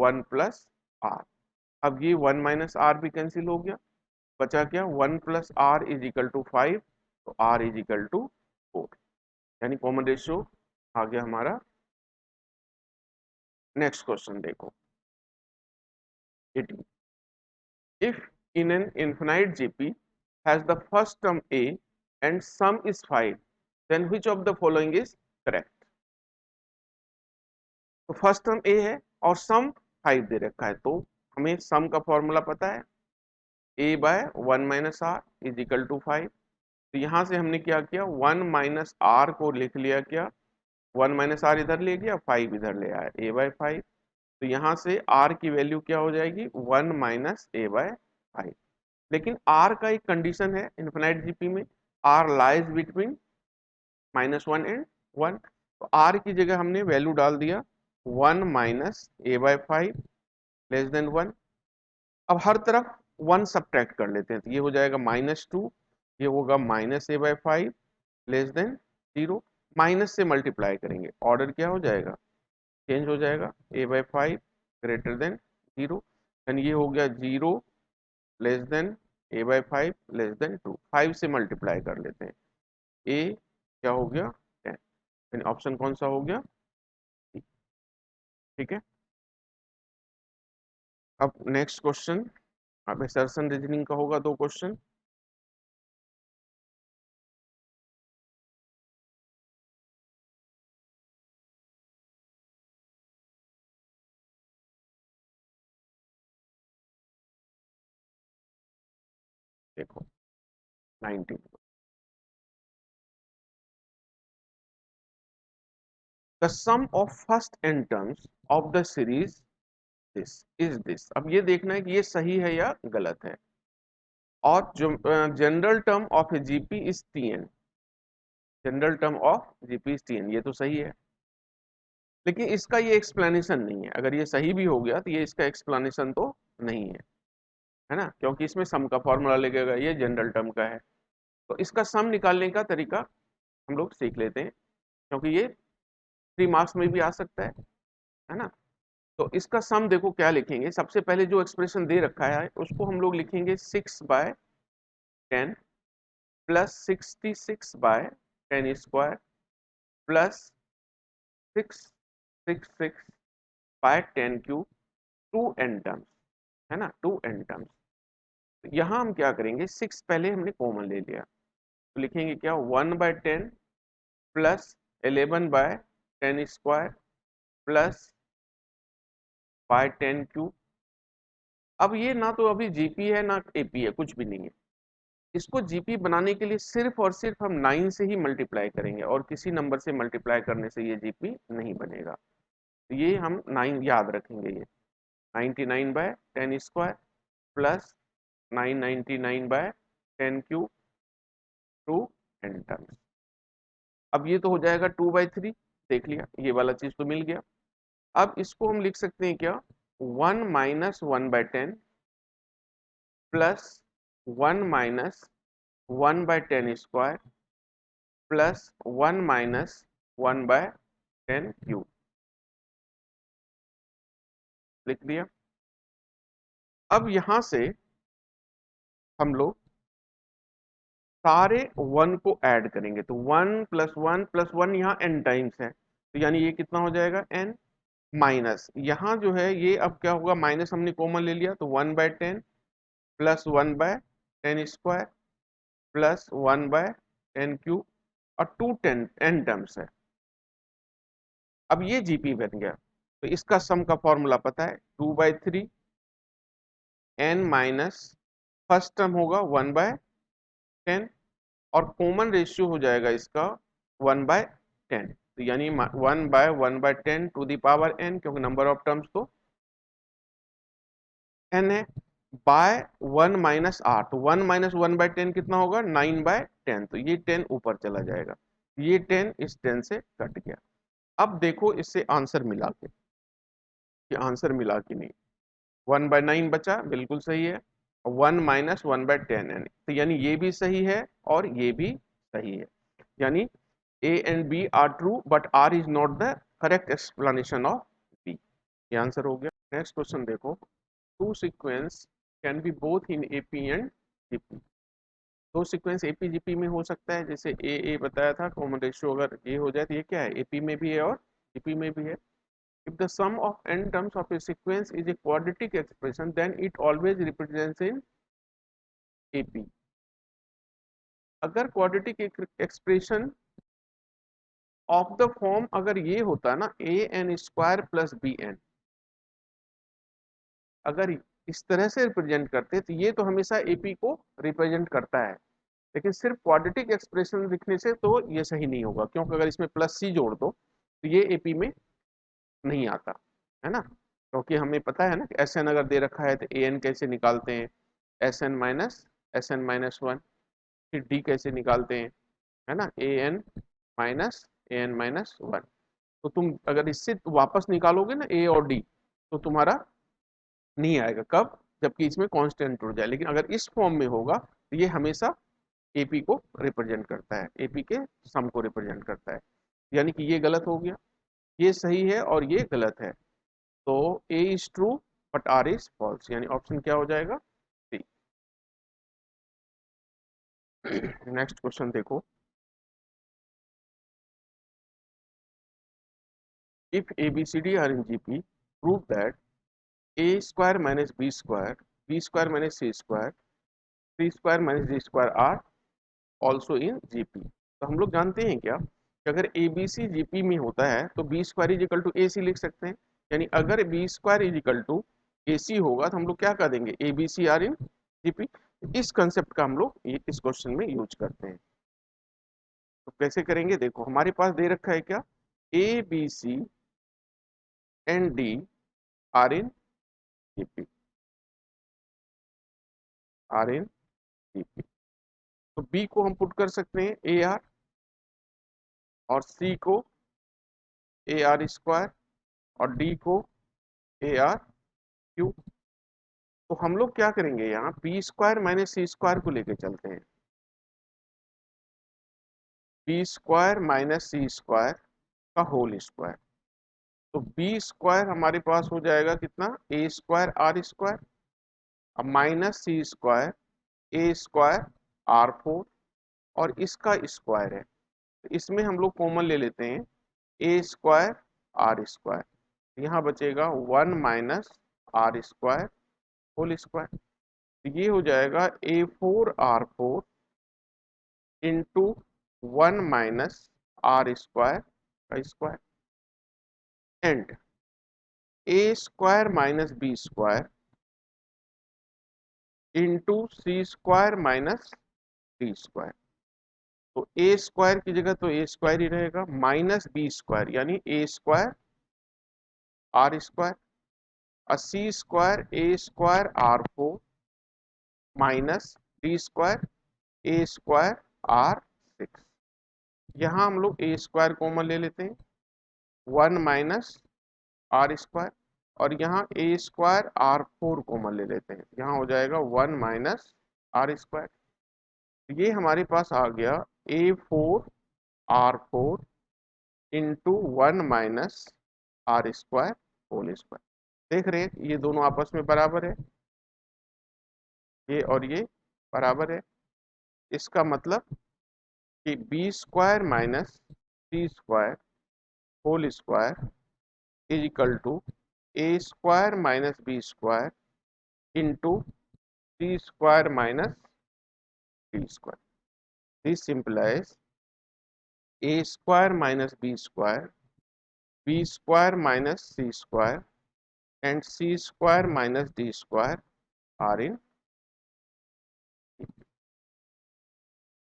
1 plus r. अब ये 1 माइनस आर भी कैंसिल हो गया, बचा क्या 1 plus r is equal to 5, तो आर इज इक्वल टू 4, यानी कॉमन रेशियो आ गया हमारा। नेक्स्ट क्वेश्चन देखो 18, if in an infinite GP has the first term a and sum is 5, then which of the following is correct? तो फर्स्ट टर्म a है और सम 5 दे रखा है, तो हमें सम का फॉर्मूला पता है a by 1 minus r is equal to 5। तो यहां से हमने क्या किया 1 माइनस आर को लिख लिया, क्या 1 माइनस आर इधर ले गया 5 इधर ले आया a बाय 5। तो यहाँ से r की वैल्यू क्या हो जाएगी 1 माइनस a बाय 5। लेकिन r का एक कंडीशन है इनफिनाइट जीपी में, r लाइज बिटवीन -1 एंड 1, तो r की जगह हमने वैल्यू डाल दिया 1 minus a by 5 less than 1। अब हर तरफ 1 सब्ट्रैक्ट कर लेते हैं, तो ये हो जाएगा -2, ये होगा minus a by 5 less than 0। Minus से मल्टीप्लाई करेंगे, ऑर्डर क्या हो जाएगा चेंज हो जाएगा, a by 5 greater than 0, and ये हो गया 0 less than a by 5 less than 2। 5 से मल्टीप्लाई कर लेते हैं, a क्या हो गया 10, यानी ऑप्शन कौन सा हो गया, ठीक है। अब नेक्स्ट क्वेश्चन, अब असर्शन रीजनिंग का होगा 2 क्वेश्चन। देखो 19, the sum of first n terms of the series this is this। अब ये देखना है कि ये सही है या गलत है। और जो general term of a GP is tn, general term of GP is tn, ये तो सही है, लेकिन इसका ये एक्सप्लेनेशन नहीं है। अगर ये सही भी हो गया तो ये इसका एक्सप्लेनेशन तो नहीं है ना, क्योंकि इसमें सम का फॉर्मूला लगेगा, ये जनरल टर्म का है। तो इसका सम निकालने का तरीका हम लोग सीख लेते हैं, क्योंकि ये 3 मार्क्स में भी आ सकता है ना। तो इसका सम देखो क्या लिखेंगे, सबसे पहले जो एक्सप्रेशन दे रखा है उसको हम लोग लिखेंगे 6 by 10 plus 66 by 10 square plus 666 by 10 cube, 2 n terms है ना, 2 n टर्म्स। यहाँ हम क्या करेंगे 6 पहले हमने कॉमन ले लिया, तो लिखेंगे क्या 1 by 10 plus 11 by 10 square plus by 10 cube. अब ये ना तो अभी जीपी है ना एपी है, कुछ भी नहीं है। इसको जीपी बनाने के लिए सिर्फ और सिर्फ हम 9 से ही मल्टीप्लाई करेंगे, और किसी नंबर से मल्टीप्लाई करने से ये जीपी नहीं बनेगा। तो ये हम 9 याद रखेंगे, ये 99 by 10 square plus 999 by 10 cube, 2 n terms. अब ये तो हो जाएगा 2/3, देख लिया ये वाला चीज तो मिल गया। अब इसको हम लिख सकते हैं क्या 1 minus 1/10 plus 1 minus 1/10 square plus 1 minus 1/10 cube, लिख दिया। अब यहां से हम लोग सारे 1 को ऐड करेंगे, तो 1 प्लस 1 प्लस 1 यहाँ n टाइम्स है, तो यानी ये कितना हो जाएगा n माइनस, यहाँ जो है ये अब क्या होगा माइनस हमने कॉमन ले लिया, तो 1/10 प्लस 1/10 स्क्वायर प्लस 1/10 क्यूब, और 2 n टर्म्स है। अब ये जीपी बन गया, तो इसका सम का फॉर्मूला पता है 2/3 n माइनस फर्स्ट टर्म होगा 1/10, और कॉमन रेशियो हो जाएगा इसका 1/10, तो यानी 1/1/10 टू द पावर n, क्योंकि नंबर ऑफ टर्म्स तो n है, बाय 1 माइनस r, तो 1 माइनस 1/10 कितना होगा 9/10, तो ये 10 ऊपर चला जाएगा, ये 10 इस 10 से कट गया, अब देखो इससे आंसर मिला के, कि आंसर मिला कि नहीं। 1/9 बचा, बिल्कुल सही है। 1 - 1/10 तो यानी ये भी सही है और ये भी सही है। यानी A and B are true but R is not the correct explanation of B। ये आंसर हो गया। नेक्स्ट क्वेश्चन देखो, two sequence can be both in AP and GP। दो सीक्वेंस AP GP में हो सकता है, जैसे ए बताया था, कॉमन रेशियो अगर ये हो जाए तो ये क्या है, AP में भी है और GP में भी है। If the sum of n terms of a sequence is a quadratic expression, then it always represents in AP। अगर quadratic expression of the form अगर ये होता ना an² प्लस bn, अगर इस तरह से रिप्रेजेंट करते तो ये तो हमेशा AP को रिप्रेजेंट करता है। लेकिन सिर्फ क्वाड्रेटिक एक्सप्रेशन लिखने से तो ये सही नहीं होगा, क्योंकि अगर इसमें प्लस c जोड़ दो तो ये AP में नहीं आता है ना। क्योंकि हमें पता है ना कि Sn अगर दे रखा है तो an कैसे निकालते हैं, Sn - 1, फिर d कैसे निकालते हैं, है ना, an - 1। तो तुम अगर इससे वापस निकालोगे ना a और d तो तुम्हारा नहीं आएगा, कब, जबकि इसमें कांस्टेंट जुड़ जाए। लेकिन अगर इस फॉर्म में होगा तो ये हमेशा AP को रिप्रेजेंट करता है, AP के सम को रिप्रेजेंट करता है। यानी कि ये गलत हो गया, ये सही है और ये गलत है। तो A is true but R is false, यानी ऑप्शन क्या हो जाएगा, सी। नेक्स्ट क्वेश्चन देखो, if ABCD are in GP, prove that A² - B², B² - C², C² - D² are also in GP। तो हम लोग जानते हैं क्या कि अगर ABC GP में होता है तो B² = AC लिख सकते हैं। यानी अगर B² = AC होगा तो हम लोग क्या कर देंगे, ABC आर इन GP। इस कंसेप्ट का हम लोग इस क्वेश्चन में यूज करते हैं। तो कैसे करेंगे, देखो हमारे पास दे रखा है क्या, ABC and D are in GP, are in GP। तो B को हम पुट कर सकते हैं AR, और C को AR², और D को ARQ। तो हम लोग क्या करेंगे, यहाँ B² - C² को लेके चलते हैं। B² - C² का होल स्क्वायर। तो B² हमारे पास हो जाएगा कितना, A²R², अब -C², A²R4, और इसका स्क्वायर है। तो इसमें हम लोग कॉमन ले लेते हैं, A²R²। यहाँ बचेगा 1 - R² होल स्क्वायर। ये हो जाएगा A4R4 इंटू 1 - R² का square, and A² - B² into C² - D²। तो A² की जगह तो A² ही रहेगा, माइनस B² यानी A²R², C²A²R4 minus D² A²R6। यहाँ हम लोग A² कॉमन ले लेते हैं, 1 - R², और यहाँ A²R4 कॉमन ले लेते हैं, यहाँ हो जाएगा 1 - R²। ये हमारे पास आ गया A4R4 into 1 - R² whole square. देख रहे हैं ये दोनों आपस में बराबर है, ये और ये बराबर है। इसका मतलब कि B² - C² whole square is equal to A² - B² into C² - D²। This simplify A² - B², B² - C² and C² - D² are in,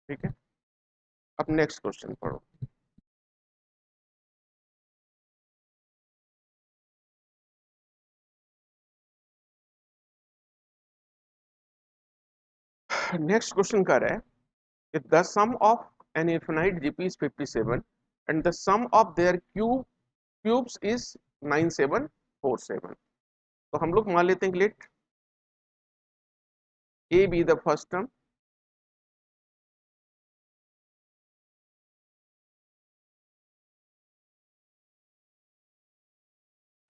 ठीक है। अब नेक्स्ट क्वेश्चन पढ़ो। नेक्स्ट क्वेश्चन कर रहा है, the sum of an infinite GP is 57 and the sum of their cubes is 9747. तो हम लोग मान लेते हैं let a be the first term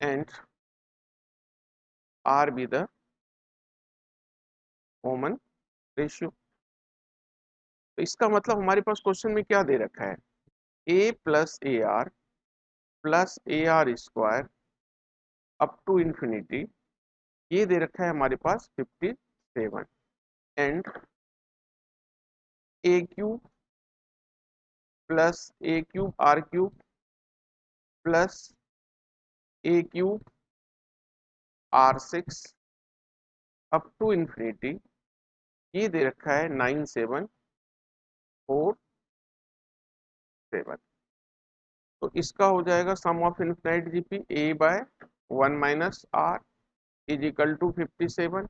and r be the common ratio. तो इसका मतलब हमारे पास क्वेश्चन में क्या दे रखा है, a plus a r square up to infinity, ये दे रखा है हमारे पास 57 and a cube plus a cube r cube plus a cube R6 up to infinity, ये दे रखा है 9747। तो इसका हो जाएगा sum of infinite GP a by 1 minus r is equal to 57,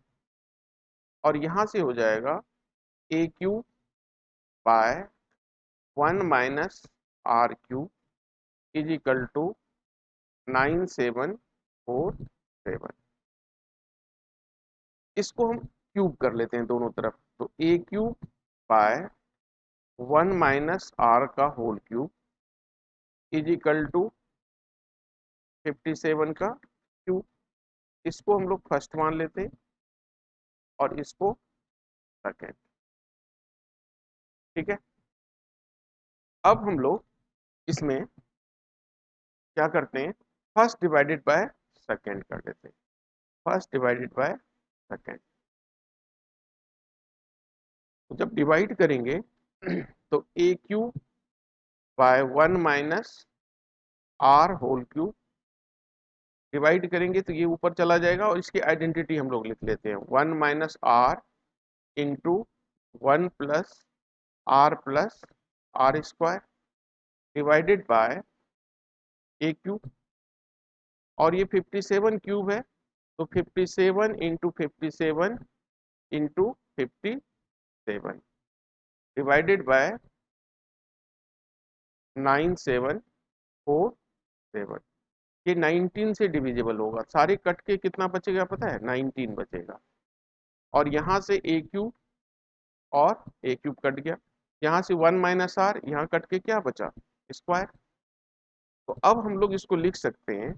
और यहाँ से हो जाएगा a cube by 1 minus r cube is equal to 9747। इसको हम क्यूब कर लेते हैं दोनों तरफ, तो a cube by 1 minus r का whole cube is equal to 57 का क्यूब। इसको हम लोग फर्स्ट मान लेते हैं और इसको सेकेंड। ठीक है, अब हम लोग इसमें क्या करते हैं, फर्स्ट डिवाइडेड बाय सेकेंड कर लेते हैं, फर्स्ट डिवाइडेड बाय सेकेंड। तो जब डिवाइड करेंगे तो a cube by 1 minus r whole cube, divide करेंगे तो ये ऊपर चला जाएगा और इसकी आइडेंटिटी हम लोग लिख लेते हैं, 1 minus r into 1 plus r square divided by a cube, और ये 57 क्यूब है तो 57 इंटू 57 इंटू 57 डिवाइडेड बाय 9747। ये 19 से डिविजिबल होगा, सारे कट के कितना बचेगा पता है, 19 बचेगा। और यहाँ से ए क्यूब और ए क्यूब कट गया, यहाँ से 1 माइनस आर, यहाँ कट के क्या बचा, स्क्वायर। तो अब हम लोग इसको लिख सकते हैं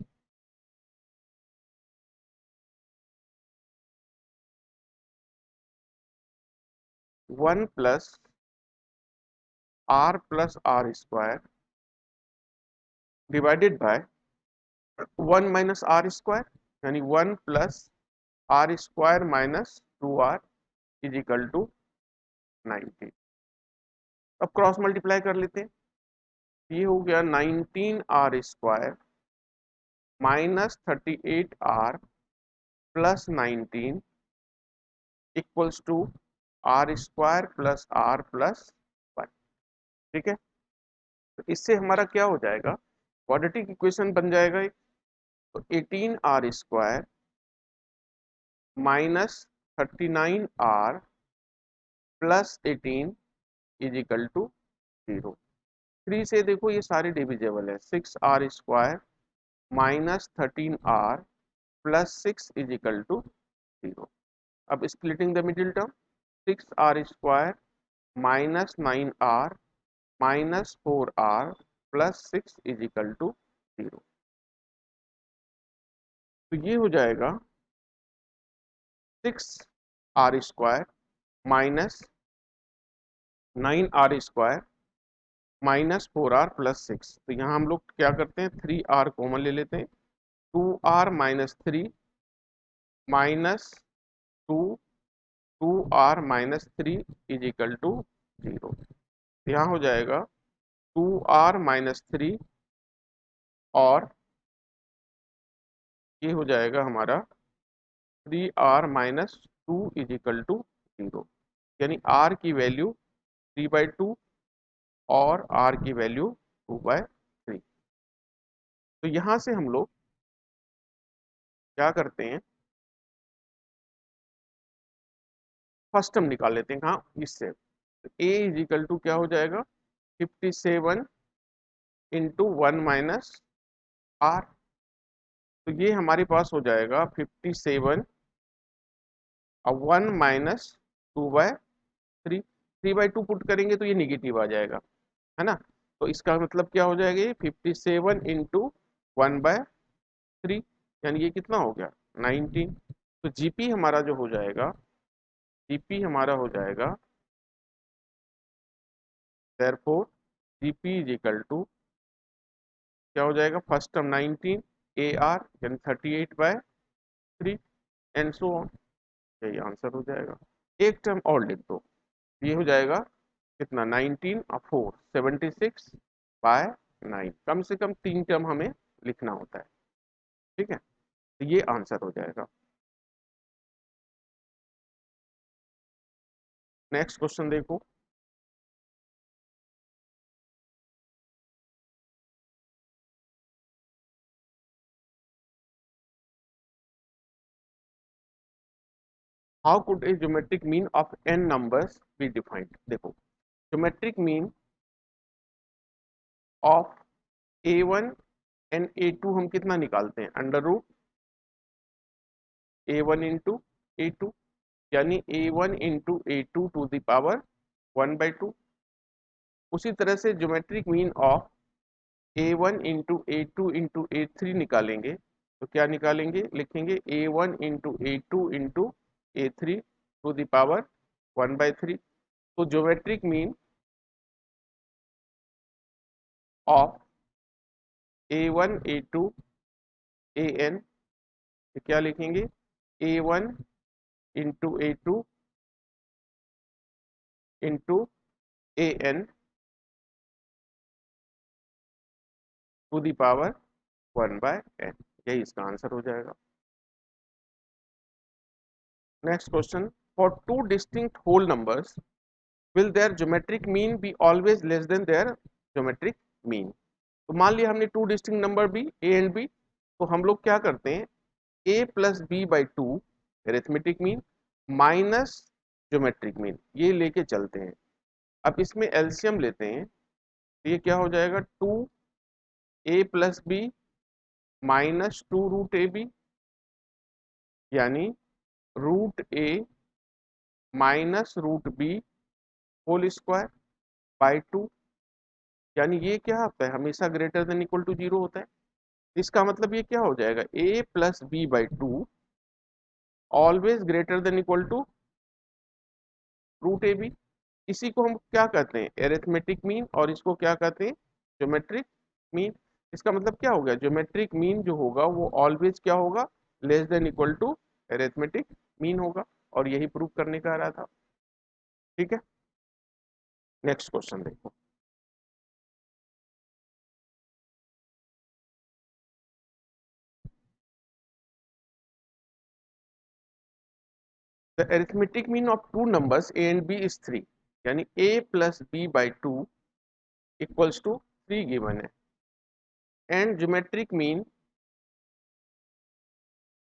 1 plus r square divided by 1 minus r square, यानी 1 plus r square minus 2r is equal to 19। अब क्रॉस मल्टीप्लाई कर लेते हैं, ये हो गया 19 r square minus 38 r plus 19 equals to r square plus r plus 1। ठीक है, तो इससे हमारा क्या हो जाएगा, क्वाड्रेटिक इक्वेशन बन जाएगा एक, तो 18 r square minus 39 r plus 18 is equal to 0। 3 से देखो ये सारे डिविजिबल है, 6 r square minus 13 r plus 6 is equal to 0। अब splitting the middle term, 6 r square minus 9 r minus 4 r plus 6 is equal to 0। तो ये हो जाएगा 6 r square minus 9 r square minus 4r plus 6। तो यहाँ हम लोग क्या करते हैं, 3r कॉमन ले लेते हैं, 2r minus 3 minus 2 2r minus 3 is equal to 0। यहाँ हो जाएगा 2r माइनस 3 और ये हो जाएगा हमारा 3r minus 2 is equal to 0, यानी r की वैल्यू 3/2 और r की वैल्यू 2/3। तो यहाँ से हम लोग क्या करते हैं, फर्स्ट टर्म निकाल लेते हैं, कहाँ, इससे। ए इज इक्वल टू क्या हो जाएगा, 57 इंटू 1 माइनस आर। तो ये हमारे पास हो जाएगा 57 और 1 माइनस 2/3। 3/2 पुट करेंगे तो ये निगेटिव आ जाएगा, है ना। तो इसका मतलब क्या हो जाएगा, ये 57 इंटू 1/3, यानी ये कितना हो गया 19। तो जीपी हमारा जो हो जाएगा, जीपी हमारा हो जाएगा therefore GP is equal to क्या हो जाएगा, फर्स्ट टर्म 19 ए आर यानी 38/3 एंड सो ऑन। यही आंसर हो जाएगा। एक टर्म और लिख दो, ये हो जाएगा कितना 19 और 4 76/9। कम से कम 3 टर्म हमें लिखना होता है, ठीक है। तो ये आंसर हो जाएगा। नेक्स्ट क्वेश्चन देखो, how could a geometric mean of n numbers be defined. देखो geometric mean of a1 and a2 हम कितना निकालते हैं, under root a1 into a2, यानी a1 into a2 to the power 1/2। उसी तरह से geometric mean of a1 into a2 into a3 निकालेंगे तो क्या निकालेंगे, लिखेंगे a1 into a2 into a3 to the power 1/3। तो geometric mean of a1 a2 an, क्या लिखेंगे a1 into a2 into an to the power 1/n। यही इसका आंसर हो जाएगा। Next question, for two distinct whole numbers will their geometric mean be always less than their geometric mean। तो मान लिया हमने टू डिस्टिंक्ट नंबर भी a एंड b, तो हम लोग क्या करते हैं a plus b by two arithmetic mean minus geometric mean, ये लेके चलते हैं। अब इसमें एलसीएम लेते हैं तो ये क्या हो जाएगा 2a plus b minus 2 root a b, यानी root a minus root b whole square by 2। यानी ये क्या होता है, हमेशा ग्रेटर देन इक्वल टू 0 होता है। इसका मतलब ये क्या हो जाएगा, a plus b by two always greater than equal to root a b. इसी को हम क्या कहते हैं, एरिथमेटिक मीन, और इसको क्या कहते हैं, ज्योमेट्रिक मीन। इसका मतलब क्या हो गया, ज्योमेट्रिक मीन जो होगा वो ऑलवेज क्या होगा, less than equal to arithmetic mean होगा, और यही प्रूव करने का रहा था, ठीक है। नेक्स्ट क्वेश्चन देखो, the arithmetic mean of two numbers a and b is 3, यानी a plus b by two equals to 3 given है, एंड ज्योमेट्रिक मीन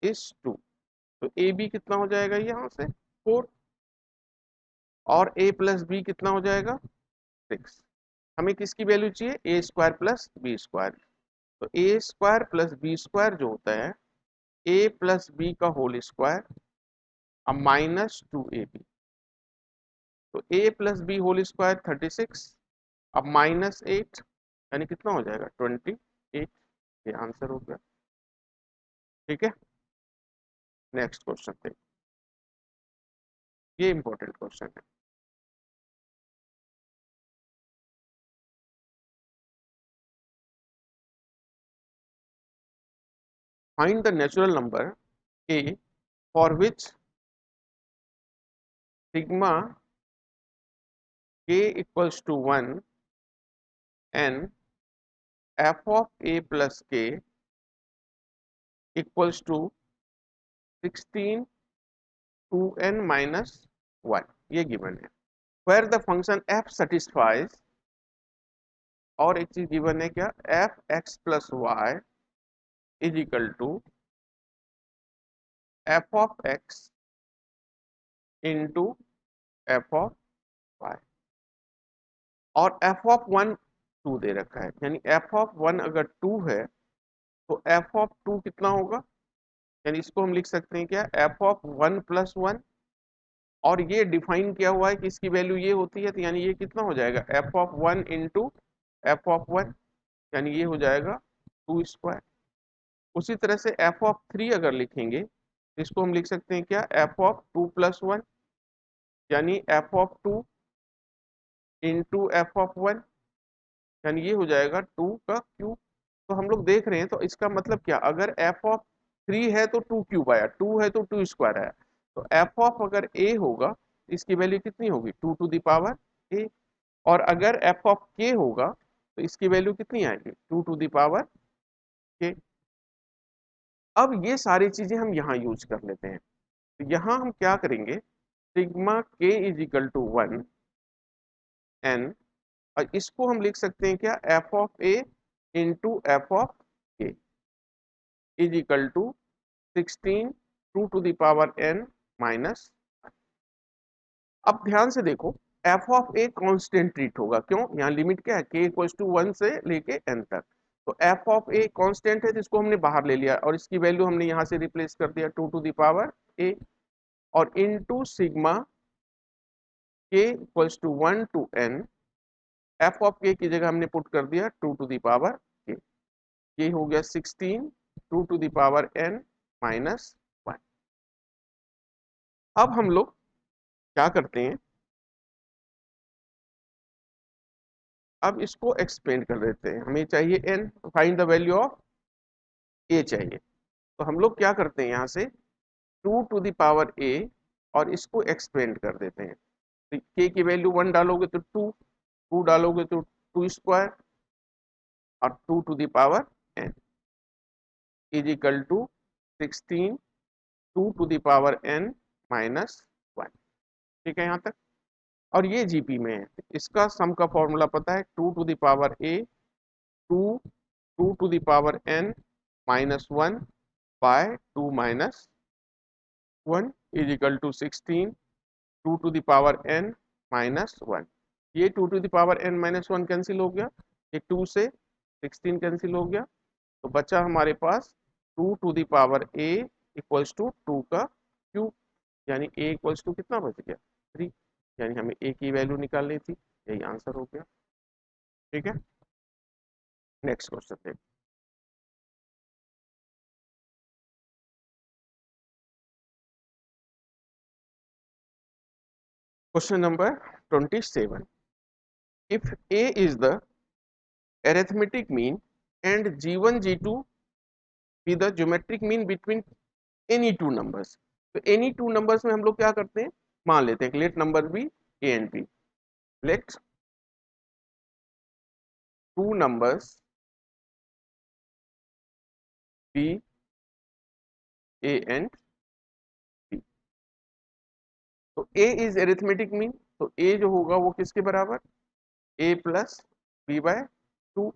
इज 2। तो ए बी कितना हो जाएगा यहाँ से 4, और a प्लस बी कितना हो जाएगा 6। हमें किसकी वैल्यू चाहिए, ए स्क्वायर प्लस बी स्क्वायर। तो ए स्क्वायर प्लस बी स्क्वायर जो होता है ए प्लस बी का होल स्क्वायर अब माइनस 2ab। तो a plus B whole square 36 अब माइनस 8, यानी कितना हो जाएगा 28। ये आंसर हो गया, ठीक है। नेक्स्ट क्वेश्चन देखो, ये इंपॉर्टेंट क्वेश्चन है। Find the natural number a for which sigma k equals to 1 and f of a plus k equals to 16 2n minus 1, ये गिवन है। where the function f satisfies, और एक चीज गिवन है क्या, f x plus y is equal to f of x into f of y, और f of 1 2 दे रखा है, यानी एफ ऑफ 1 अगर 2 है तो एफ ऑफ 2 कितना होगा, यानी इसको हम लिख सकते हैं क्या, एफ ऑफ 1 प्लस 1, और ये डिफाइन किया हुआ है कि इसकी वैल्यू ये होती है, तो यानी ये कितना हो जाएगा, F of 1 into F of 1, यानी ये हो जाएगा 2 स्क्वायर। उसी तरह से एफ ऑफ 3 अगर लिखेंगे तो इसको हम लिख सकते हैं क्या, एफ ऑफ 2 प्लस 1, यानी F of 2 into F of 1, यानी ये हो जाएगा 2 का क्यूब। तो हम लोग देख रहे हैं, तो इसका मतलब क्या, अगर एफ ऑफ 3 है तो 2 क्यूब आया, 2 है तो 2 स्क्वायर आया, तो एफ ऑफ अगर ए होगा तो इसकी वैल्यू कितनी होगी, 2 टू द पावर ए, और अगर एफ ऑफ के होगा तो इसकी वैल्यू कितनी आएगी, 2 टू द पावर के। अब ये सारी चीजें हम यहाँ यूज कर लेते हैं, तो यहाँ हम क्या करेंगे, सिग्मा के इज इक्वल टू 1 एन, और इसको हम लिख सकते हैं क्या, F of A into F of K is equal to 16 2 to the power n minus. अब ध्यान से देखो, F of A constant treat होगा, क्यों, यहाँ लिमिट क्या है, के इक्वल टू 1 से लेके n तक, तो एफ ऑफ ए कांस्टेंट है जिसको हमने बाहर ले लिया और इसकी वैल्यू हमने यहाँ से रिप्लेस कर दिया 2 टू द पावर ए, और into sigma k equal to 1 to n, f of k की जगह हमने पुट कर दिया 2 टू द पावर के, ये हो गया 16 2 to the power n minus 1। अब हम लोग क्या करते हैं, अब इसको एक्सपेंड कर देते हैं, हमें चाहिए n, find the value of a चाहिए, तो हम लोग क्या करते हैं, यहाँ से 2 टू द पावर a और इसको एक्सपेंड कर देते हैं, तो k की वैल्यू 1 डालोगे तो 2, 2 डालोगे तो 2 स्क्वायर, और 2 to the power n is equal to 16 2 to the power n minus 1। ठीक है यहाँ तक, और ये जीपी में है, इसका सम का फॉर्मूला पता है, 2 to the power a 2 2 to the power n minus 1 by 2 minus 1 is equal to 16 2 to the power n minus 1। ये 2 to the power n minus 1 cancel हो गया, ये 2 से 16 कैंसिल हो गया, तो बचा हमारे पास 2 to the power a equals to 2 का क्यूब, यानी a इक्वल्स टू कितना बच गया, 3, यानी हमें a की वैल्यू निकालनी थी, यही आंसर हो गया। ठीक है, नेक्स्ट क्वेश्चन देखो। Question number 27, if a is the arithmetic mean and g1 g2 be the geometric mean between any two numbers, तो any two numbers में हम लोग क्या करते हैं, मान लेते हैं let number be a and b, let two numbers be a and b, तो a is arithmetic mean, तो a जो होगा वो किसके बराबर, a plus b by 2,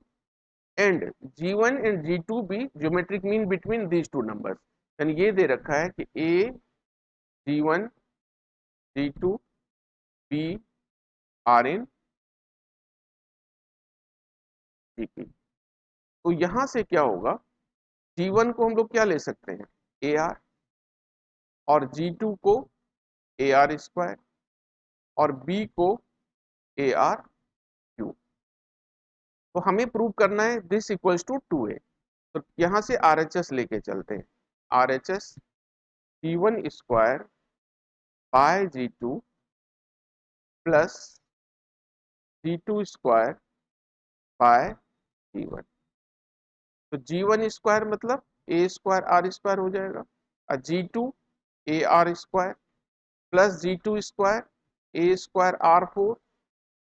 and g1 and g2 भी geometric mean between these two numbers, यानी ये दे रखा है कि a g1 g2 b are in gp, तो यहां से क्या होगा, g1 को हम लोग क्या ले सकते हैं, ए आर, और g2 को ए आर स्क्वायर, और b को ए आर क्यूब, तो हमें प्रूव करना है दिस इक्वल्स टू 2a, तो यहां से आर एच एस लेके चलते हैं, R H S g1 square by g2 plus g2 square by g1, तो g1 स्क्वायर मतलब ए स्क्वायर आर स्क्वायर हो जाएगा, और g2 a r square plus g2 square a square r 4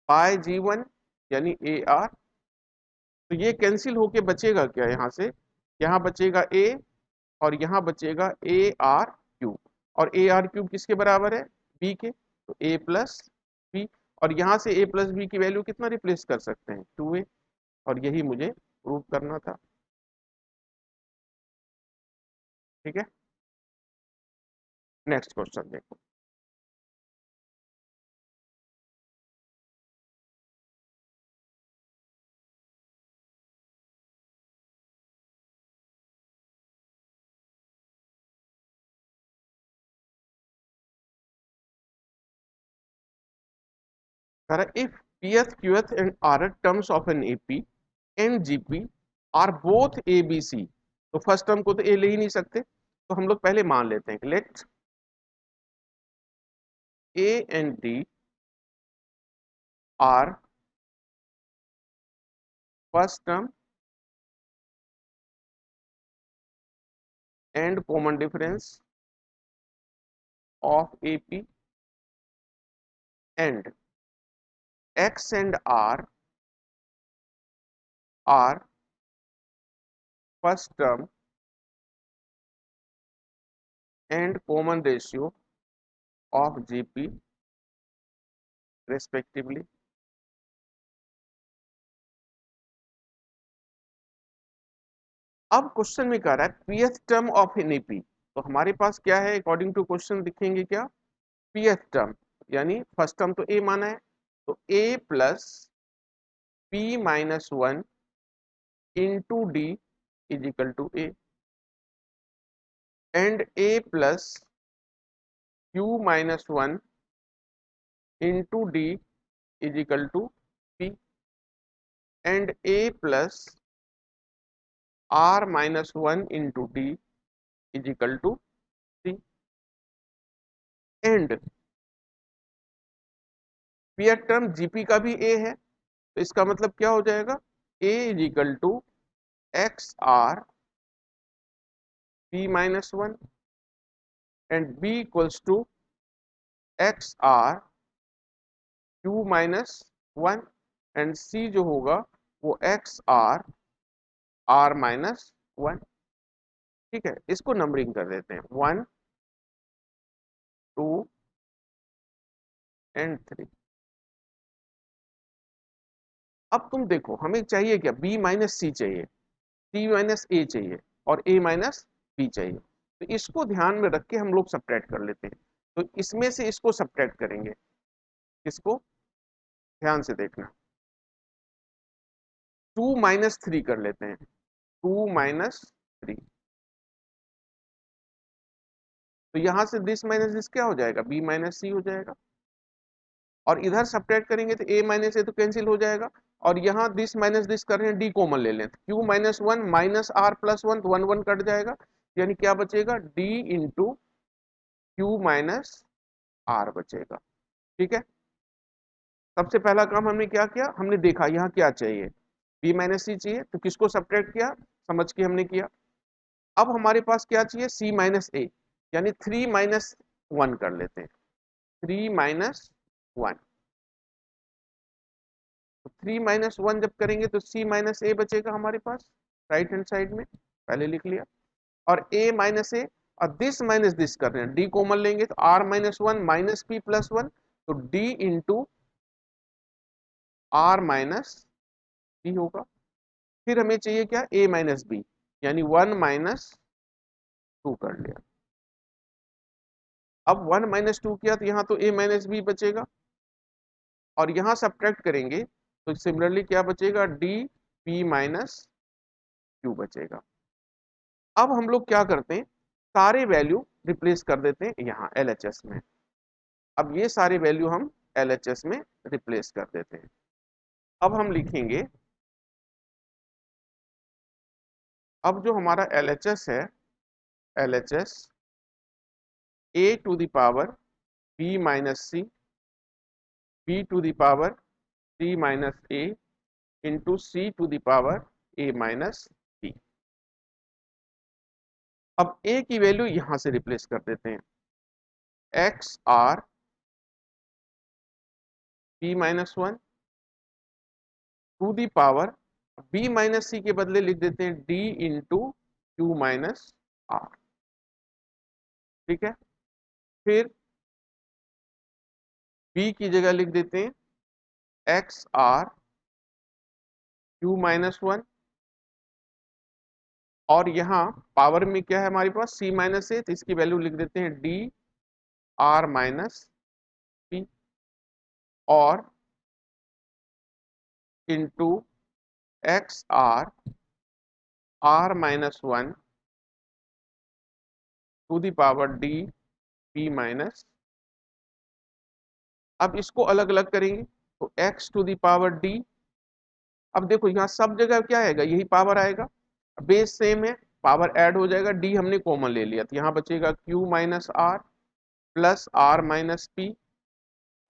by g1 यानी ए आर, तो ये कैंसिल होके बचेगा क्या, यहाँ से यहाँ बचेगा a और यहाँ बचेगा ए आर क्यूब, और ए आर क्यूब किसके बराबर है, b के, तो a प्लस बी, और यहाँ से a प्लस बी की वैल्यू कितना रिप्लेस कर सकते हैं, 2a, और यही मुझे प्रूव करना था। ठीक है, नेक्स्ट क्वेश्चन देखो। if pth, qth and rth terms of an AP and GP are both ABC, तो फर्स्ट टर्म को तो ए ले ही नहीं सकते, तो हम लोग पहले मान लेते हैं let A and D are first term and common difference of AP, and X and R are first term and common ratio of GP respectively. अब क्वेश्चन में कह रहा है पीएथ टर्म ऑफ एन एपी, तो हमारे पास क्या है अकॉर्डिंग टू क्वेश्चन लिखेंगे क्या, पीएथ टर्म यानी फर्स्ट टर्म तो ए माना है, तो a plus p minus one into d is equal to a, and a plus q minus one into d is equal to p, and a plus r minus one into d is equal to c, and pth term GP का भी ए है, तो इसका मतलब क्या हो जाएगा, a is equal to x r p minus one and b equals to x r q minus one, and c जो होगा वो x r r minus one. ठीक है, इसको नंबरिंग कर देते हैं 1 2 एंड 3। अब तुम देखो हमें चाहिए क्या, बी माइनस सी चाहिए, सी माइनस ए चाहिए और ए माइनस बी चाहिए, तो इसको ध्यान में रख के हम लोग सब्ट्रैक्ट कर लेते हैं। तो इसमें से इसको सब्ट्रैक्ट करेंगे, इसको ध्यान से देखना, 2 माइनस 3 कर लेते हैं, 2 माइनस 3, तो यहां से दिस माइनस दिस क्या हो जाएगा, बी माइनस सी हो जाएगा, और इधर सब्ट्रैक्ट करेंगे तो ए माइनस ए तो कैंसिल हो जाएगा, और यहाँ दिस माइनस दिस कर रहे हैं, डी कॉमन ले लें, q minus one minus r plus one, तो वन वन कट जाएगा, यानी क्या बचेगा, d into q minus r बचेगा। ठीक है, सबसे पहला काम हमने क्या किया, हमने देखा यहाँ क्या चाहिए, बी माइनस सी चाहिए, तो किसको सब्ट्रैक्ट किया, समझ के हमने किया। अब हमारे पास क्या चाहिए, सी माइनस ए, यानी 3 माइनस 1 कर लेते हैं, 3 माइनस 1, तो 3 माइनस 1 जब करेंगे तो सी माइनस ए बचेगा हमारे पास राइट हैंड साइड में, पहले लिख लिया, और ए माइनस ए, और दिस माइनस दिस कर रहे हैं, डी कॉमन लेंगे तो r minus one minus p plus one, तो d into r minus p होगा। फिर हमें चाहिए क्या, ए माइनस बी, यानी 1 माइनस 2 कर लिया। अब 1 माइनस 2 किया तो यहाँ तो ए माइनस बी बचेगा, और यहाँ सब्ट्रैक्ट करेंगे तो सिमिलरली क्या बचेगा, डी पी माइनस क्यू बचेगा। अब हम लोग क्या करते हैं, सारे वैल्यू रिप्लेस कर देते हैं यहाँ LHS में। अब ये सारे वैल्यू हम LHS में रिप्लेस कर देते हैं। अब हम लिखेंगे, अब जो हमारा LHS है, LHS a to the power b minus c, b to the power c minus a into c to the power a minus b। अब a की वैल्यू यहां से रिप्लेस कर देते हैं, x r p minus one to the power b minus c के बदले लिख देते हैं d into q minus r. ठीक है, फिर b की जगह लिख देते हैं x r q minus one, और यहाँ पावर में क्या है हमारे पास, c माइनस ए, तो इसकी वैल्यू लिख देते हैं d आर माइनस पी, और into x r r minus one to the power d p minus. अब इसको अलग अलग करेंगे तो x to the power d। अब देखो यहाँ सब जगह क्या आएगा, यही पावर आएगा, बेस सेम है, पावर ऐड हो जाएगा, d हमने कॉमन ले लिया तो यहाँ बचेगा q minus r plus r minus p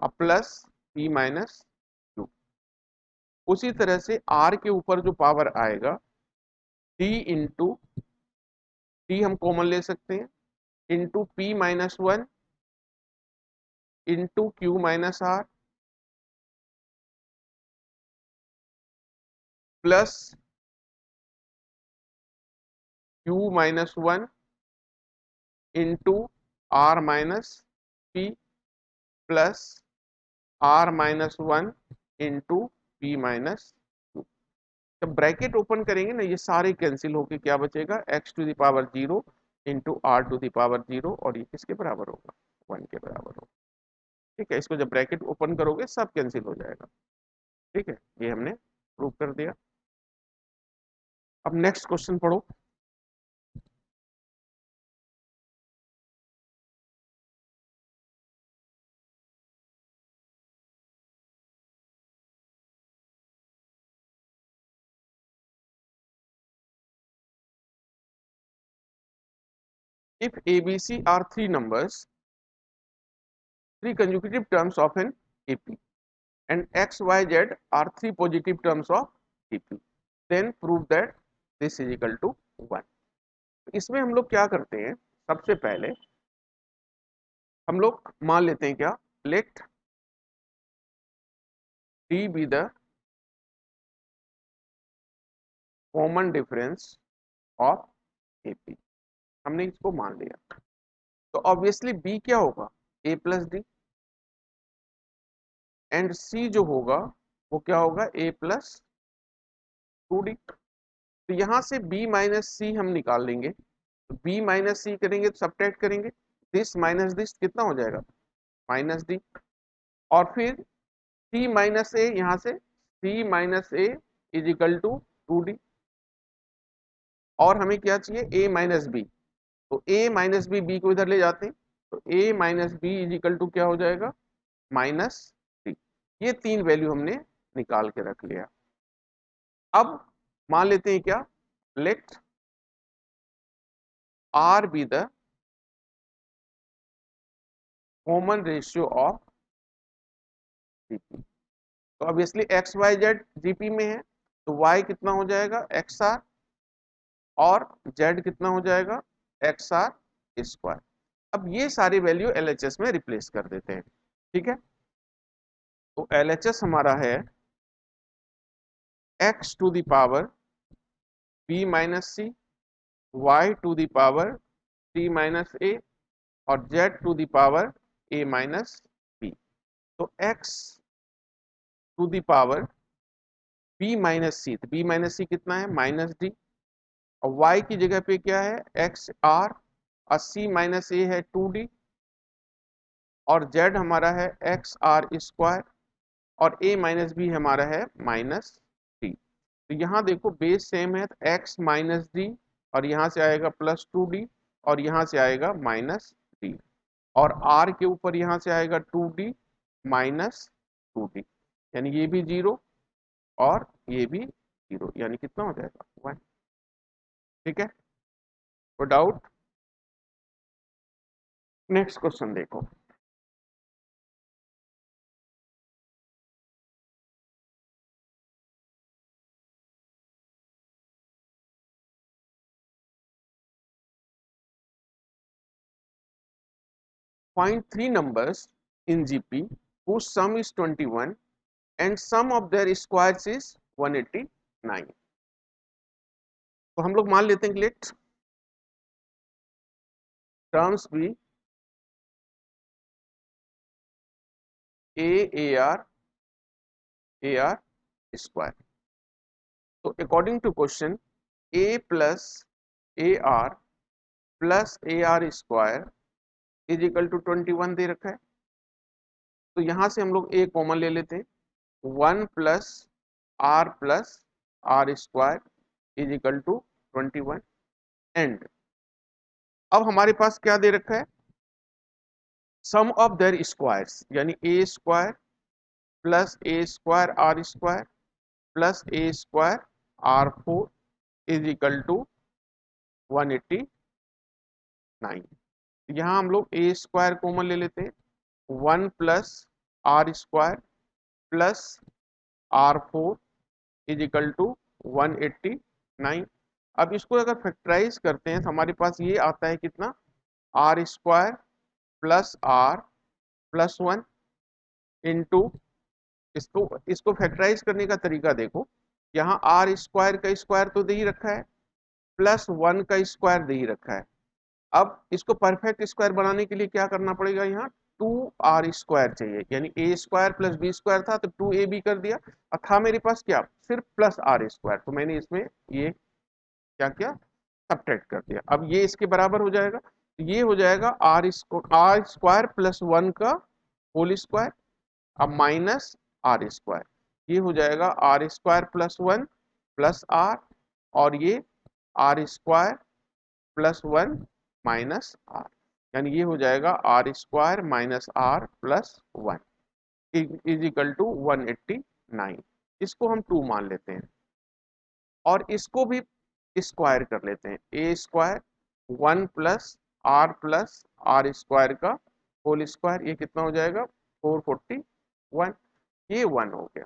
और प्लस p माइनस q। उसी तरह से r के ऊपर जो पावर आएगा d इंटू, d हम कॉमन ले सकते हैं, into p minus one into q minus r plus q minus one into r minus p plus r minus one into p minus two. जब ब्रैकेट ओपन करेंगे ना ये सारे कैंसिल होके क्या बचेगा, x to the power zero into r to the power zero, और ये किसके बराबर होगा, वन के बराबर होगा। ठीक है, इसको जब ब्रैकेट ओपन करोगे सब कैंसिल हो जाएगा। ठीक है, ये हमने प्रूव कर दिया। अब नेक्स्ट क्वेश्चन पढ़ो। If ABC are three numbers, three consecutive terms of an AP, and X, Y, Z are three positive terms of AP, then prove that this is equal to 1। इसमें हम लोग क्या करते हैं, सबसे पहले हम लोग मान लेते हैं क्या, let D be the common difference of AP। हमने इसको मान लिया तो ऑब्वियसली B क्या होगा, A plus D, and C जो होगा वो क्या होगा, A प्लस टू डी। तो यहां से b माइनस सी हम निकाल लेंगे, तो b माइनस सी करेंगे तो सब्ट्रैक्ट करेंगे, दिस कितना हो जाएगा, माइनस डी। और फिर c माइनस ए, यहां से c minus a is equal to two d. और हमें क्या चाहिए, a माइनस बी, तो a माइनस बी, बी को इधर ले जाते हैं, तो a minus b is equal to क्या हो जाएगा, माइनस डी। ये तीन वैल्यू हमने निकाल के रख लिया। अब मान लेते हैं क्या, let R be the common ratio of GP। तो obviously x y z GP में है, तो y कितना हो जाएगा, एक्स आर, और z कितना हो जाएगा, एक्स आर स्क्वायर। अब ये सारी वैल्यू LHS में रिप्लेस कर देते हैं। ठीक है, तो LHS हमारा है x to the power b minus c, y to the power c minus a, और z to the power a minus b. तो x to the power b minus c, तो b माइनस सी कितना है, माइनस डी, और y की जगह पे क्या है, एक्स आर, और c माइनस ए है टू डी, और z हमारा है एक्स आर स्क्वायर, और a माइनस बी हमारा है माइनस डी। तो यहाँ देखो बेस सेम है, तो x माइनस डी, और यहाँ से आएगा प्लस टू डी, और यहाँ से आएगा माइनस डी, और r के ऊपर यहाँ से आएगा two d minus two d, यानी ये भी जीरो और ये भी जीरो, यानी कितना हो जाएगा, वन। ठीक है, तो डाउट। नेक्स्ट क्वेश्चन देखो। Find three numbers in GP whose sum is 21 and sum of their squares is 189। तो हम लोग मान लेते हैं, लेट टर्म्स भी ए आर स्क्वायर। तो according to question a plus a r plus a r square is equal to 21 दे रखा है। तो यहां से हम लोग a कॉमन ले लेते हैं, one plus r square is equal to 21। And अब हमारे पास क्या दे रखा है, सम ऑफ देयर स्क्वायर्स, यानी a square plus a square r square plus a square R4 is equal to 189। यहाँ हम लोग ए स्क्वायर कॉमन ले लेते हैं, 1 plus r square plus R4 is equal to 189। अब इसको अगर फैक्टराइज करते हैं तो हमारे पास ये आता है कितना, r square plus r plus 1 into, इसको इसको फैक्टराइज करने का तरीका देखो, यहाँ आर स्क्वायर का स्क्वायर तो दे ही रखा है, प्लस 1 का स्क्वायर दे ही रखा है। अब इसको परफेक्ट स्क्वायर बनाने के लिए क्या करना पड़ेगा, यहाँ 2r स्क्वायर चाहिए, यानी a square plus B square था तो 2ab कर दिया, और था मेरे पास क्या, सिर्फ प्लस आर स्क्वायर, तो मैंने इसमें ये क्या किया, सब्ट्रैक्ट कर दिया। अब ये इसके बराबर हो जाएगा, तो ये हो जाएगा आर स्क्वायर प्लस 1 का होल स्क्वायर, अब माइनस आर स्क्वायर, ये हो जाएगा r square plus 1 plus r, और ये r square plus 1 minus r, यानी ये हो जाएगा r square minus r plus 1 is equal to 189। इसको हम 2 मान लेते हैं और इसको भी स्क्वायर कर लेते हैं, ए स्क्वायर 1 प्लस आर स्क्वायर का होल स्क्वायर, ये कितना हो जाएगा 441, ये 1 हो गया।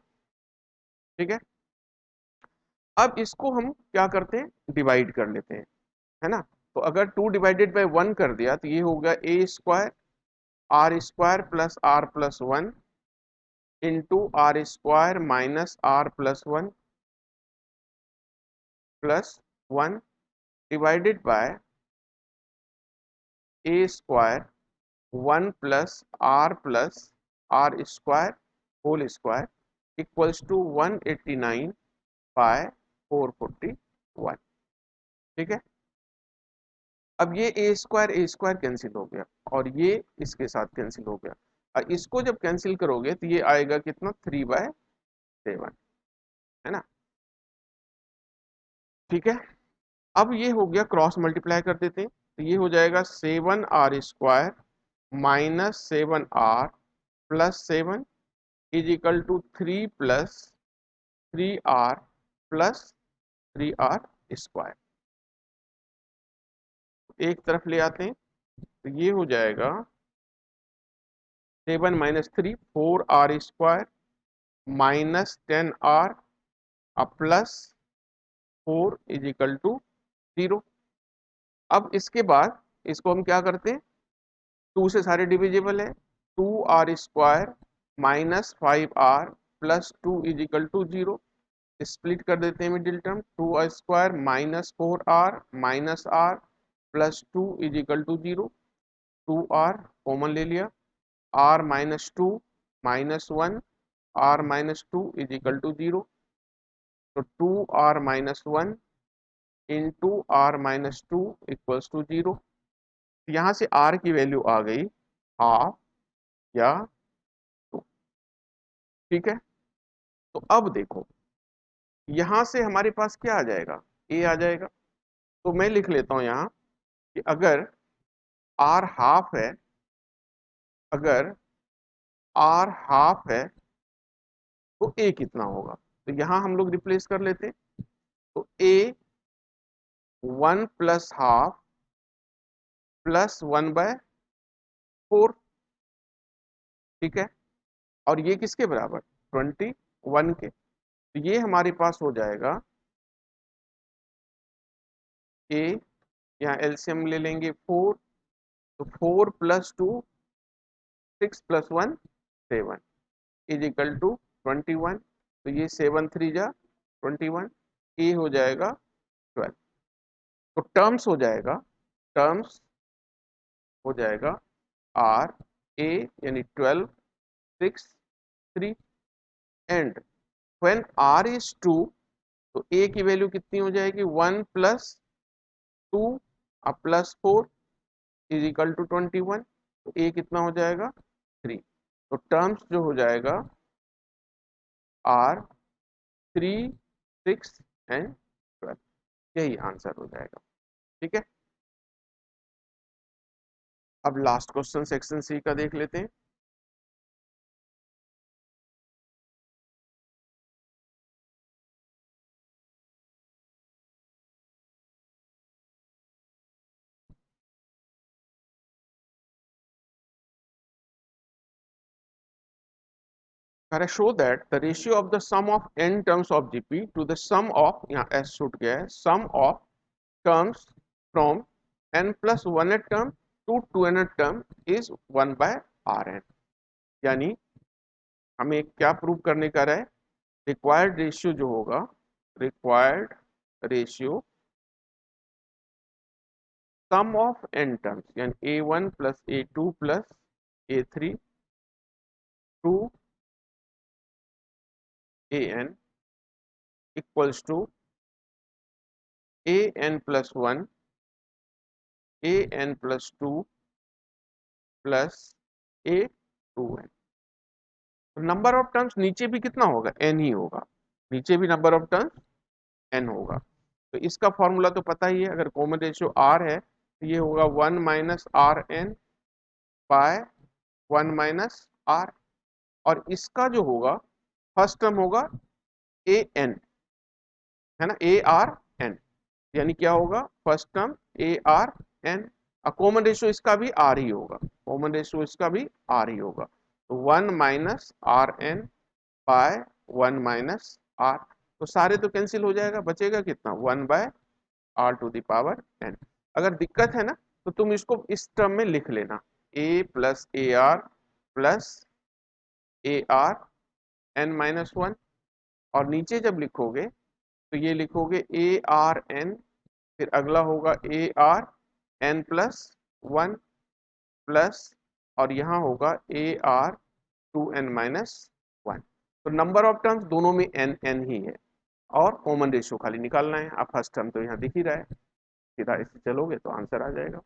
ठीक है, अब इसको हम क्या करते हैं, डिवाइड कर लेते हैं, है ना। तो अगर 2 डिवाइडेड बाई 1 कर दिया तो ये हो गया a square r square plus r plus 1 into r square minus r plus 1 plus 1 divided by a square 1 plus r square whole square equals to 189 by 441। ठीक है, अब ये ए स्क्वायर कैंसिल हो गया और ये इसके साथ कैंसिल हो गया, और इसको जब कैंसिल करोगे तो ये आएगा कितना, 3/7, है ना। ठीक है, अब ये हो गया, क्रॉस मल्टीप्लाई कर देते हैं, तो ये हो जाएगा 7r square minus 7r plus 7 is equal to 3 plus 3r plus 3r square, एक तरफ ले आते हैं, तो ये हो जाएगा 7 minus 3 4r square minus 10r plus 4 is equal to 0। अब इसके बाद इसको हम क्या करते हैं, 2 से सारे डिविजिबल है, 2r square minus 5r plus 2 is equal to 0, split कर देते हैं middle term, 2r square minus 4r minus r plus 2 is equal to 0, 2r common ले लिया, r minus 2 minus 1 r minus 2 is equal to 0, तो 2r minus 1 into r minus 2 equals to 0। यहाँ से r की वैल्यू आ गई हाफ या 2। ठीक है, तो अब देखो यहाँ से हमारे पास क्या आ जाएगा, a आ जाएगा, तो मैं लिख लेता हूँ यहाँ कि अगर r हाफ है, अगर r हाफ है तो a कितना होगा, तो यहाँ हम लोग रिप्लेस कर लेते हैं, तो a 1 प्लस हाफ प्लस 1/4। ठीक है, और ये किसके बराबर, 21 के, तो ये हमारे पास हो जाएगा a, यहाँ एलसीएम ले लेंगे 4, तो 4 plus 2 6 plus 1 7 is equal to 21, तो ये 7 3 जा 21, ए हो जाएगा 12, तो टर्म्स हो जाएगा, टर्म्स हो जाएगा आर ए यानी 12 6 3, एंड व्हेन आर इज 2 तो ए की वैल्यू कितनी हो जाएगी, 1 plus 2 plus 4 is equal to 21, तो ए कितना हो जाएगा 3, तो टर्म्स जो हो जाएगा आर 3 6 एंड 12, यही आंसर हो जाएगा। ठीक है, अब लास्ट क्वेश्चन सेक्शन सी का देख लेते हैं। अरे show that the ratio of the sum of n terms of GP to the sum of, यहाँ s छूट गया है, sum of terms from n plus one term to 2n term is 1/Rn। यानी हमें क्या प्रूव करने का है, रिक्वायर्ड रेशियो जो होगा, required ratio sum of n terms यानी a1 plus a2 plus a3 to an equals to an plus 1 an plus 2 plus a2n। Number of terms नीचे भी कितना होगा, n ही होगा, नीचे भी नंबर ऑफ टर्म्स n होगा। तो इसका फॉर्मूला तो पता ही है, अगर कॉमन रेशियो r है तो ये होगा 1 minus r n by 1 minus r, और इसका जो होगा फर्स्ट टर्म होगा ए एन, है ना, ए आर एन, यानी क्या होगा first term a r n, common ratio इसका भी आर ही होगा, कॉमन रेशियो इसका भी आर ही होगा। तो 1 minus r n by 1 minus r, तो सारे तो कैंसिल हो जाएगा, बचेगा कितना 1/r⁴n। अगर दिक्कत है ना तो तुम इसको इस टर्म में लिख लेना, a plus a r plus a r n minus 1, और नीचे जब लिखोगे तो ये लिखोगे ए आर एन, फिर अगला होगा a r n plus 1 plus, और यहाँ होगा ए आर 2n माइनस 1। तो नंबर ऑफ टर्म्स दोनों में n n ही है, और कॉमन रेशियो खाली निकालना है। अब फर्स्ट टर्म तो यहाँ दिख ही रहा है, सीधा इससे चलोगे तो आंसर आ जाएगा।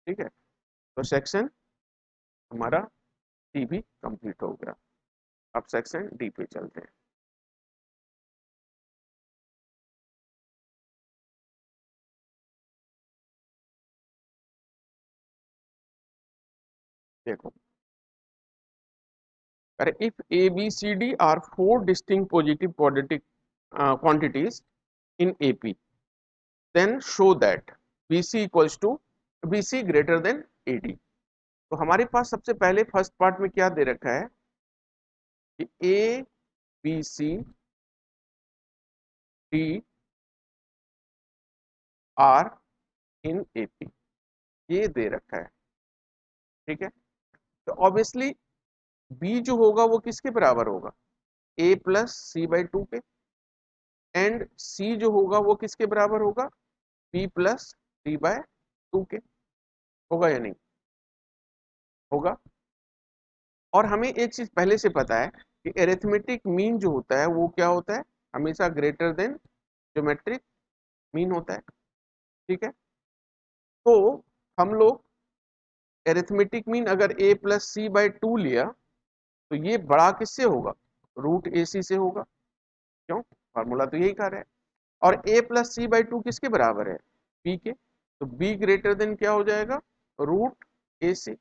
ठीक है, तो सेक्शन हमारा सी भी कंप्लीट हो गया। अब सेक्शन डी पे चलते हैं। देखो, अरे if a b c d are 4 distinct positive quadratic quantities in AP, then show that BC equals to BC greater than AD। तो हमारे पास सबसे पहले फर्स्ट पार्ट में क्या दे रखा है कि a b c d are in AP, ये दे रखा है। ठीक है, तो ऑब्वियसली बी जो होगा वो किसके बराबर होगा, ए प्लस सी बाई 2 के, एंड सी जो होगा वो किसके बराबर होगा, बी प्लस डी बाय 2 के। होगा या नहीं होगा। और हमें एक चीज पहले से पता है कि एरिथमेटिक मीन जो होता है वो क्या होता है, हमेशा ग्रेटर देन ज्योमेट्रिक मीन होता है। ठीक है, तो हम लोग एरिथमेटिक मीन अगर a प्लस सी बाई 2 लिया तो ये बड़ा किससे होगा, रूट ए सी से होगा। क्यों, फार्मूला तो यही कर रहा है। और a प्लस सी बाई 2 किसके बराबर है, b के, तो b ग्रेटर देन क्या हो जाएगा, रूट ए सी,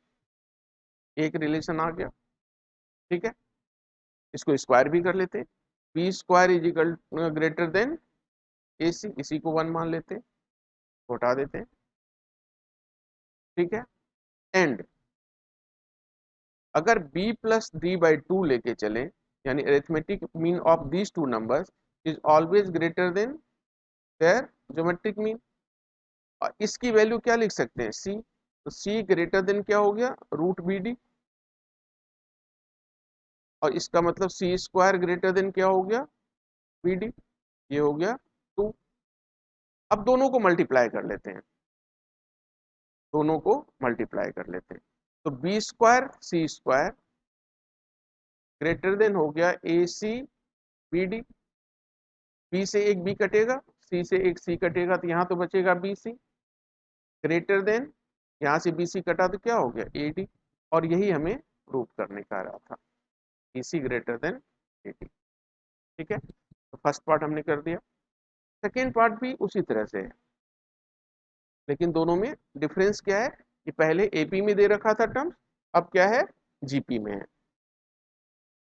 एक रिलेशन आ गया। ठीक है, इसको स्क्वायर भी कर लेते, b square is equal greater than a c, इसी को 1 मान लेते, हटा देते। ठीक है, एंड अगर b प्लस डी बाई 2 लेके चले, यानी arithmetic mean of these two numbers is always greater than their geometric mean, और इसकी वैल्यू क्या लिख सकते हैं, c, तो c ग्रेटर देन क्या हो गया, रूट बी डी, और इसका मतलब सी स्क्वायर ग्रेटर देन क्या हो गया, बी डी, ये हो गया 2। अब दोनों को मल्टीप्लाई कर लेते हैं, दोनों को मल्टीप्लाई कर लेते हैं, तो बी स्क्वायर सी स्क्वायर ग्रेटर देन हो गया ए सी बी डी, बी से एक बी कटेगा, सी से एक सी कटेगा, तो यहाँ तो बचेगा बी सी ग्रेटर देन, यहाँ से बी सी कटा तो क्या हो गया ए डी, और यही हमें प्रूव करने का रहा था, b c greater than a d. ठीक है, तो फर्स्ट पार्ट हमने कर दिया। सेकेंड पार्ट भी उसी तरह से है, लेकिन दोनों में डिफरेंस क्या है कि पहले एपी में दे रखा था टर्म्स, अब क्या है जीपी में है।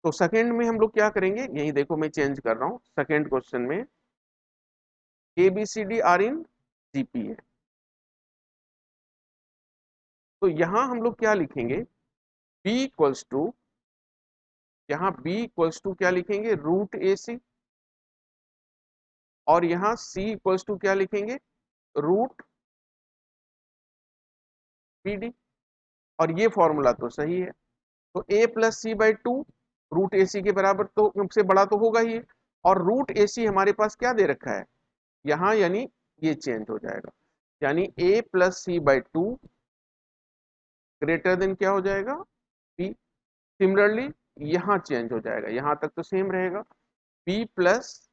तो सेकेंड में हम लोग क्या करेंगे, यही देखो मैं चेंज कर रहा हूँ, सेकेंड क्वेश्चन में a b c d are in GP है, तो यहां हम लोग क्या लिखेंगे, b इक्वल्स टू यहाँ b इक्वल्स टू क्या लिखेंगे, रूट ए सी, और यहाँ c इक्वल्स टू क्या लिखेंगे, रूट बी डी। और ये फॉर्मूला तो सही है, तो a plus c by two root a c के बराबर तो से बड़ा तो होगा ही, और रूट ए सी हमारे पास क्या दे रखा है यहाँ, यानी ये चेंज हो जाएगा, यानी a plus c by two greater than क्या हो जाएगा, b। सिमिलरली यहाँ चेंज हो जाएगा, यहाँ तक तो सेम रहेगा, b plus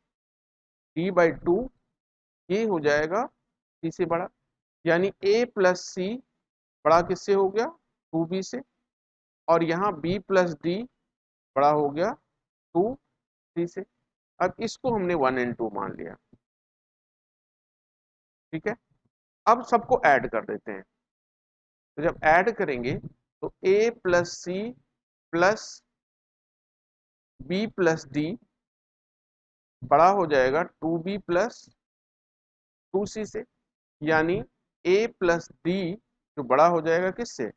D by two ये हो जाएगा c से बड़ा, यानी a प्लस सी बड़ा किससे हो गया, 2b से, और यहाँ b प्लस डी बड़ा हो गया 2c से। अब इसको हमने 1 and 2 मान लिया, ठीक है। अब सबको ऐड कर देते हैं, तो जब ऐड करेंगे तो a plus c plus b plus d बड़ा हो जाएगा 2b प्लस 2c से, यानी a प्लस डी जो बड़ा हो जाएगा किससे,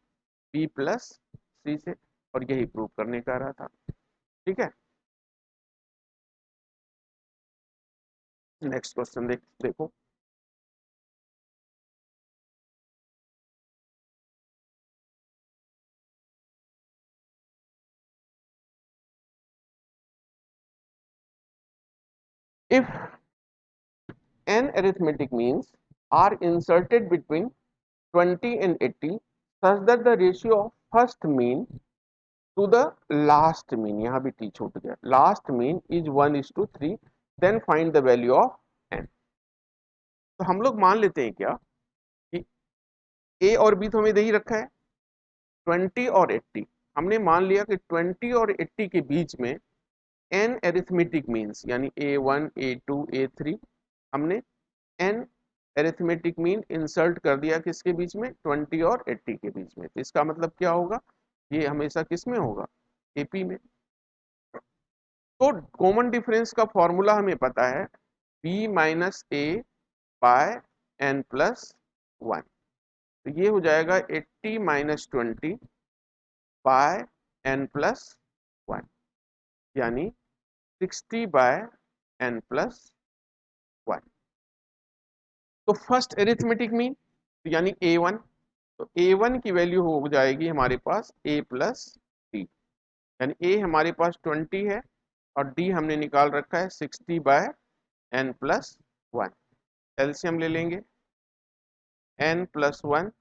b प्लस सी से, और यही प्रूव करने का रहा था, ठीक है। नेक्स्ट क्वेश्चन देखो, if n arithmetic means are inserted between 20 and 80 such that the ratio of first mean to the last mean, यहाँ भी t छूट गया, last mean is 1:3, then find the value of n। तो हम लोग मान लेते हैं क्या कि a और b तो हमें दे ही रखा है 20 और 80, हमने मान लिया कि 20 और 80 के बीच में n अरिथमेटिक मीन्स यानी a1 a2 a3 हमने n अरिथमेटिक मीन इंसर्ट कर दिया किसके बीच में, 20 और 80 के बीच में। तो इसका मतलब क्या होगा, ये हमेशा किस में होगा, एपी में। तो कॉमन डिफरेंस का फॉर्मूला हमें पता है b माइनस ए बाय n प्लस 1, तो ये हो जाएगा 80 माइनस 20 बाय n प्लस 1, यानी 60 बाय n प्लस 1। तो फर्स्ट एरिथमेटिक मीन यानी a1, तो a1 की वैल्यू हो जाएगी हमारे पास a प्लस डी, यानी a हमारे पास 20 है और d हमने निकाल रखा है 60 बाय n प्लस 1। एलसीएम ले लेंगे, n plus 1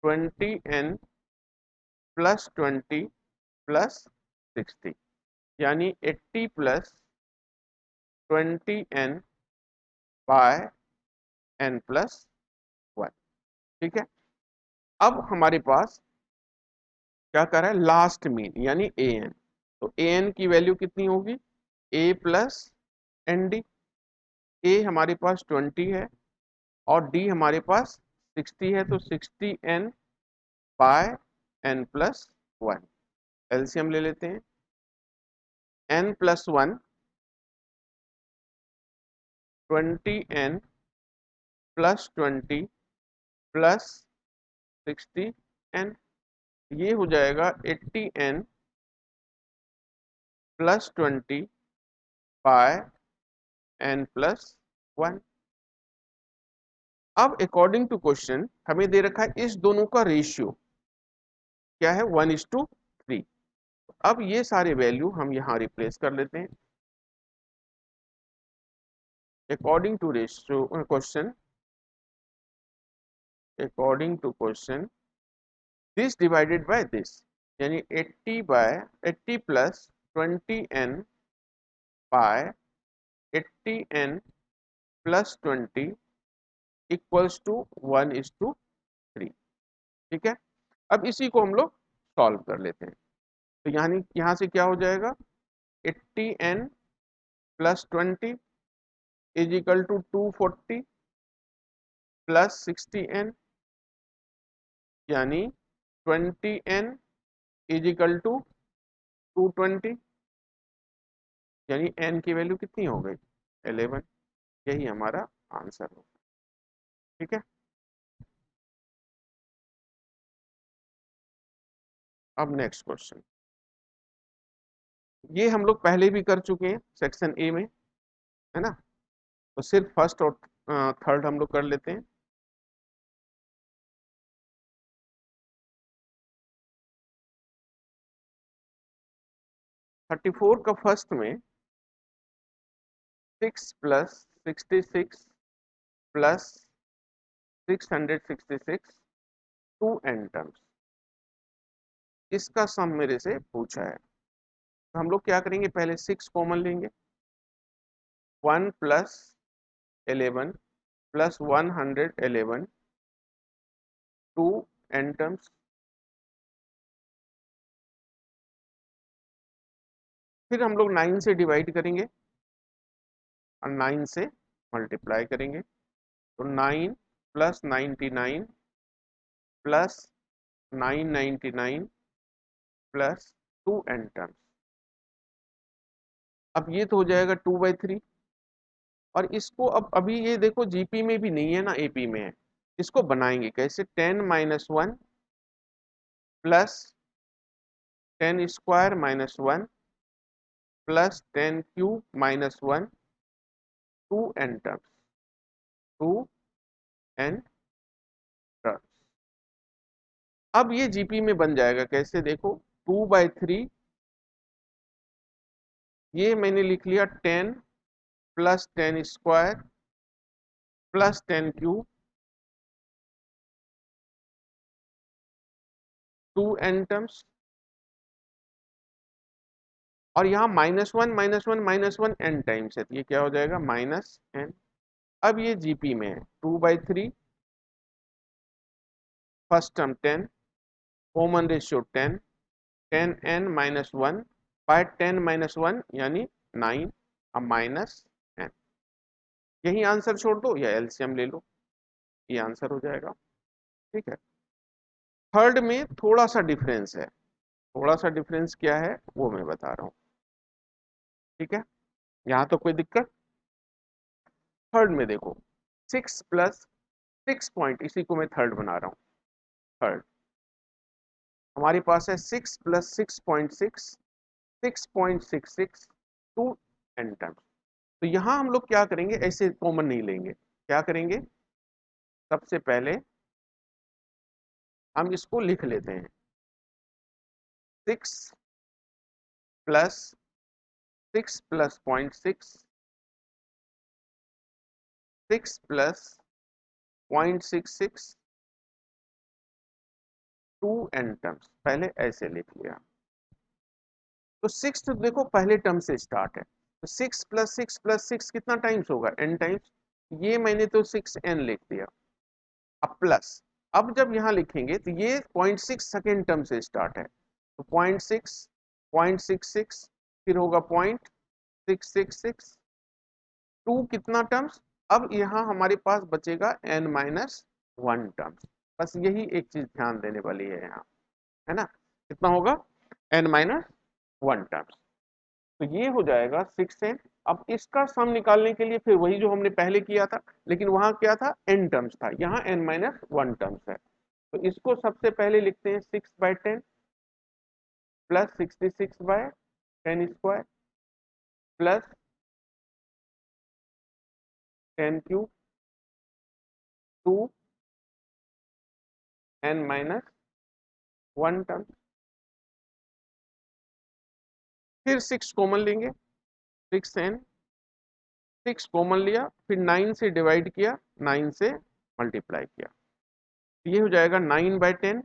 20n plus 20 plus 60, यानी 80 plus 20n bye n plus 1, ठीक है। अब हमारे पास क्या कर रहा है, लास्ट मीन यानी an, तो an की वैल्यू कितनी होगी, a plus n d. a हमारे पास 20 है और d हमारे पास 60 है, तो 60n bye n plus 1। LCM ले लेते हैं, n plus 1 20n plus 20 plus 60n, ये हो जाएगा 80n plus 20 bye n plus 1। अब अकॉर्डिंग टू क्वेश्चन हमें दे रखा है इस दोनों का रेशियो क्या है, 1:3। अब ये सारे वैल्यू हम यहाँ रिप्लेस कर लेते हैं, according to ratio question, according to question this divided by this, यानी 80 by 80 plus 20n by 80n plus 20 equals to 1:3, ठीक है। अब इसी को हम लोग सॉल्व कर लेते हैं, तो यानी यहाँ से क्या हो जाएगा, 80n plus 20 is equal to 240 plus 60n, यानी 20n इज इक्वल टू 220, यानी n की वैल्यू कितनी हो गई, 11। यही हमारा आंसर होगा, ठीक है। अब नेक्स्ट क्वेश्चन, ये हम लोग पहले भी कर चुके हैं सेक्शन ए में, है ना। तो सिर्फ फर्स्ट और थर्ड हम लोग कर लेते हैं। थर्टी फोर का फर्स्ट में 6 + 66 + 666 टू एन टर्म्स, इसका सम मेरे से पूछा है। तो हम लोग क्या करेंगे, पहले 6 कॉमन लेंगे, 1 + 11 + 111 टू एन टर्म्स। फिर हम लोग 9 से डिवाइड करेंगे और 9 से मल्टीप्लाई करेंगे, तो 9 + 99 + 999 + 2 एन टर्म्स। अब ये तो हो जाएगा 2/3। और इसको अब अभी ये देखो जीपी में भी नहीं है ना, एपी में है। इसको बनाएंगे कैसे, 10 - 1 + 10² - 1 + 10³ - 1 to n terms, to n terms. अब ये जीपी में बन जाएगा कैसे, देखो 2/3, ये मैंने लिख लिया 10 + 10² + 10³ टू एन टर्म्स। और यहाँ -1 -1 -1 एन टाइम्स है, तो ये क्या हो जाएगा -n। अब ये जीपी में है 2/3, first term 10, common ratio 10, 10n - 1 by 10 - 1 यानी 9, अब -n। यही आंसर छोड़ दो या एलसीएम ले लो, ये आंसर हो जाएगा। ठीक है। थर्ड में थोड़ा सा डिफरेंस है, थोड़ा सा डिफरेंस क्या है वो मैं बता रहा हूँ। ठीक है, यहाँ तो कोई दिक्कत। थर्ड में देखो 6 + 6 पॉइंट, इसी को मैं थर्ड बना रहा हूँ। थर्ड हमारे पास है 6 + 6.6 6.66 टू एन टर्म्स। तो यहाँ हम लोग क्या करेंगे, ऐसे कॉमन नहीं लेंगे, क्या करेंगे, सबसे पहले हम इसको लिख लेते हैं 6 + 6 + 0.6 6 + 0.66 टू एन टर्म्स, पहले ऐसे लिख लिया। तो 6 तो देखो पहले टर्म से स्टार्ट है, तो 6 + 6 + 6 कितना टाइम्स होगा, n टाइम्स। ये मैंने तो 6n लिख दिया। अब प्लस, अब जब यहाँ लिखेंगे तो ये 0.6 सेकेंड टर्म से स्टार्ट है, तो 0.6 0.66 फिर होगा 0.666 टू कितना टर्म्स। अब यहाँ हमारे पास बचेगा n-1 टर्म्स। बस यही एक चीज ध्यान देने वाली है यहाँ, है ना। कितना होगा, n-1 टर्म्स। तो ये हो जाएगा 6n। अब इसका सम निकालने के लिए फिर वही जो हमने पहले किया था, लेकिन वहां क्या था, n टर्म्स था, यहाँ n-1 टर्म्स है। तो इसको सबसे पहले लिखते हैं 6/10 + 66/10² + 10³ टू n-1 टर्म्स। फिर 6 कॉमन लेंगे, 6n, 6 कॉमन लिया, फिर 9 से डिवाइड किया, 9 से मल्टीप्लाई किया, ये हो जाएगा 9/10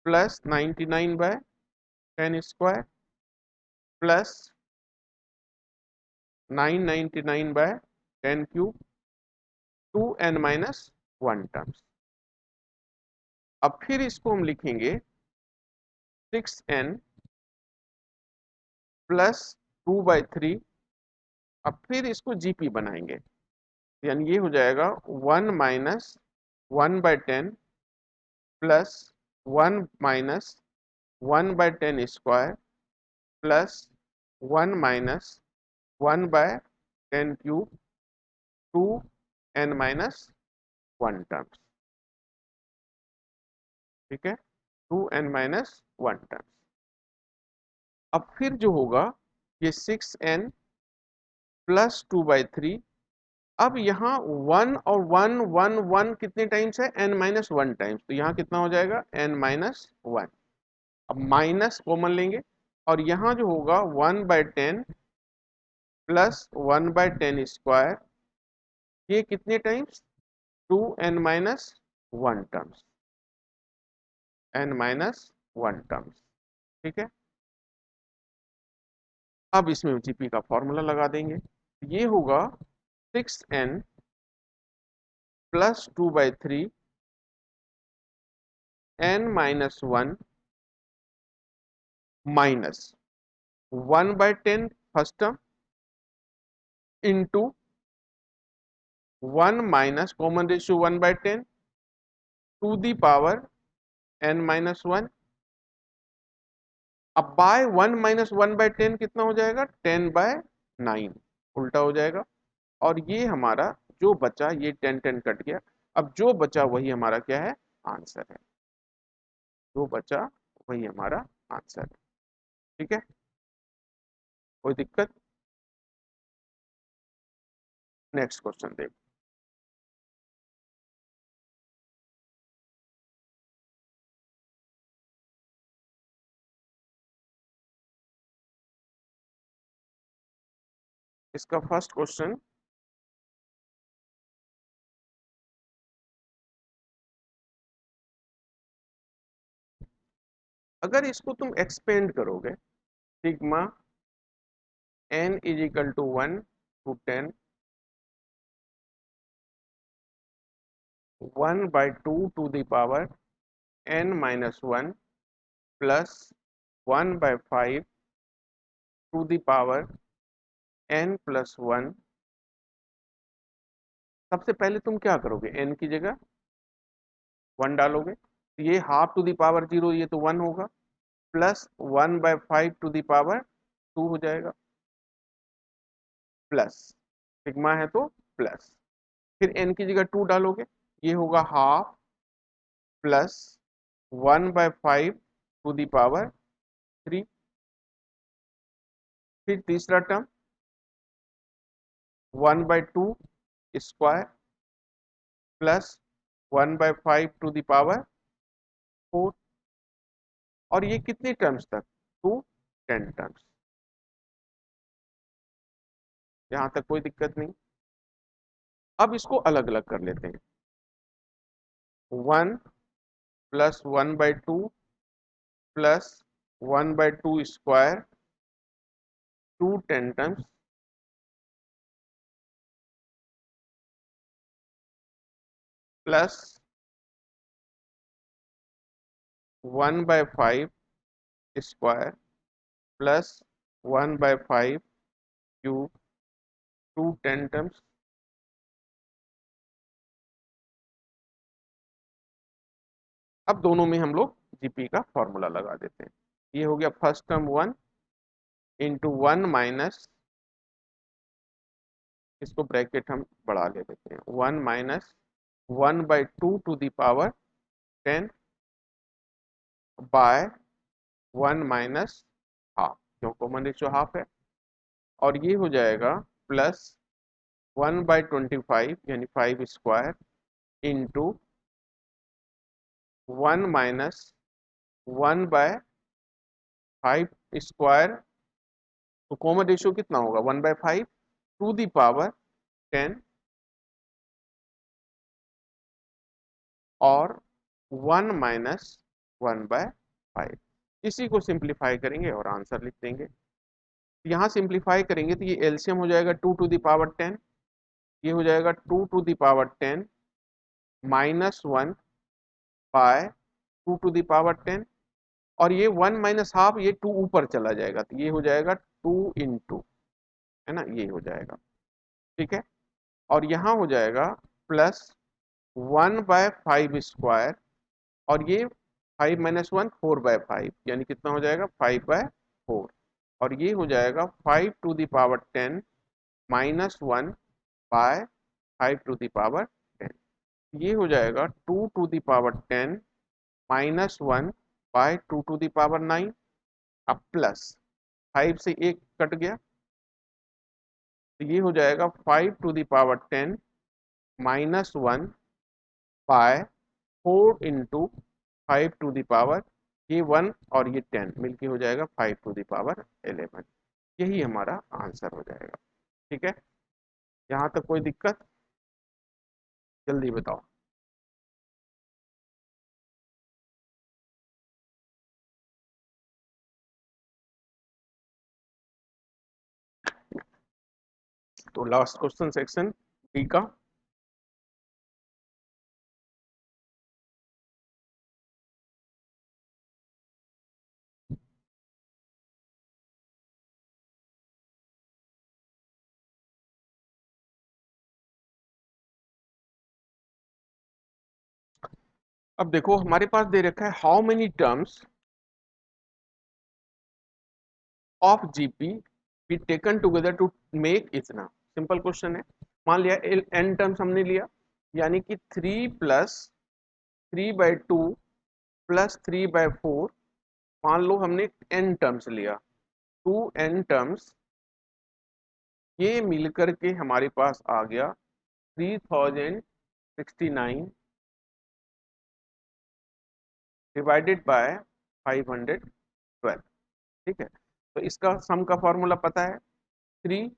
+ 99/10² + 999/10³ टू n-1 टर्म्स। अब फिर इसको हम लिखेंगे 6n + 2/3। अब फिर इसको जीपी बनाएंगे, यानी ये हो जाएगा 1 - 1/10 + 1 - 1/10² + 1 - 1/10³ टू n-1 टर्म्स। ठीक है, टू n-1 टर्म्स। अब फिर जो होगा ये 6n प्लस 2/3। अब यहाँ 1 और 1 1 1 कितने टाइम्स है, n-1 टाइम्स, तो यहाँ कितना हो जाएगा n-1। अब माइनस कॉमन लेंगे और यहाँ जो होगा 1/10 प्लस 1/10 स्क्वायर, ये कितने times 2n-1 terms, n-1 terms. ठीक है, अब इसमें जीपी का फॉर्मूला लगा देंगे। ये होगा 6n plus 2/3 n-1 minus 1/10 first term into 1 minus common ratio 1/10 to the power n-1। अब बाय 1 माइनस 1/10 कितना हो जाएगा 10/9, उल्टा हो जाएगा। और ये हमारा जो बचा, ये 10 कट गया, अब जो बचा वही हमारा क्या है, आंसर है। जो बचा वही हमारा आंसर है। ठीक है, कोई दिक्कत? नेक्स्ट क्वेश्चन देखो। इसका फर्स्ट क्वेश्चन, अगर इसको तुम एक्सपेंड करोगे, sigma n is equal to 1 to 10 1/2 to the power n-1 plus 1/5 to the power n+1। सबसे पहले तुम क्या करोगे, n की जगह 1 डालोगे, तो ये हाफ टू दी पावर 0, ये तो 1 होगा, प्लस 1/5 टू दी पावर 2 हो जाएगा, प्लस सिग्मा है तो प्लस, फिर n की जगह 2 डालोगे, ये होगा half plus 1/5 to the power 3। फिर तीसरा term 1/2 square plus 1/5 to the power 4। और ये कितने टर्म्स तक, टू 10 टर्म्स। यहां तक कोई दिक्कत नहीं। अब इसको अलग अलग कर लेते हैं। 1 plus 1/2 plus 1/2 square, 2 10 terms, plus 1/5 square plus 1/5 cube, 2 10 terms. अब दोनों में हम लोग जीपी का फॉर्मूला लगा देते हैं। ये हो गया फर्स्ट टर्म 1 इंटू 1 माइनस, इसको ब्रैकेट हम बढ़ा ले देते हैं, 1 minus 1/2 to the power 10 by 1 minus half, क्यों कॉमन रेशियो हाफ है। और ये हो जाएगा प्लस 1/25 यानी 5 स्क्वायर इंटू 1 माइनस 1/5 स्क्वायर, तो कॉमन रेशियो कितना होगा 1/5 टू दी पावर 10 और 1 माइनस 1/5। इसी को सिंप्लीफाई करेंगे और आंसर लिख देंगे। यहाँ सिंप्लीफाई करेंगे तो ये एलसीएम हो जाएगा 2 टू दी पावर 10, ये हो जाएगा 2 to the power 10 minus 1 by 2 to the power 10, और ये 1 माइनस हाफ, ये 2 ऊपर चला जाएगा, तो ये हो जाएगा 2 इंटू, है ना, ये हो जाएगा। ठीक है, और यहाँ हो जाएगा प्लस 1/5 स्क्वायर, और ये 5 माइनस 1 4/5, यानी कितना हो जाएगा 5/4, और ये हो जाएगा 5 to the power 10 minus 1 by 5 to the power 10, ये हो जाएगा 2 to the power 10 minus 1 by 2 to the power 9। अब प्लस 5 से 1 कट गया, तो ये हो जाएगा 5 to the power 10 minus 1 by 4 into 5 to the power, ये 1 और ये 10 मिलके हो जाएगा 5 टू द पावर 11। यही हमारा आंसर हो जाएगा। ठीक है, यहाँ तक कोई दिक्कत? जल्दी बताओ। तो लास्ट क्वेश्चन सेक्शन डी का। अब देखो हमारे पास दे रखा है how many terms of GP be taken together to make इतना। सिंपल क्वेश्चन है। मान लिया एन टर्म्स हमने लिया, यानी कि 3 प्लस 3/2 प्लस 3/4। मान लो हमने एन टर्म्स लिया, 2n टर्म्स, ये मिलकर के हमारे पास आ गया 3069 डिवाइडेड बाय 512। ठीक है, तो इसका सम का फॉर्मूला पता है 3।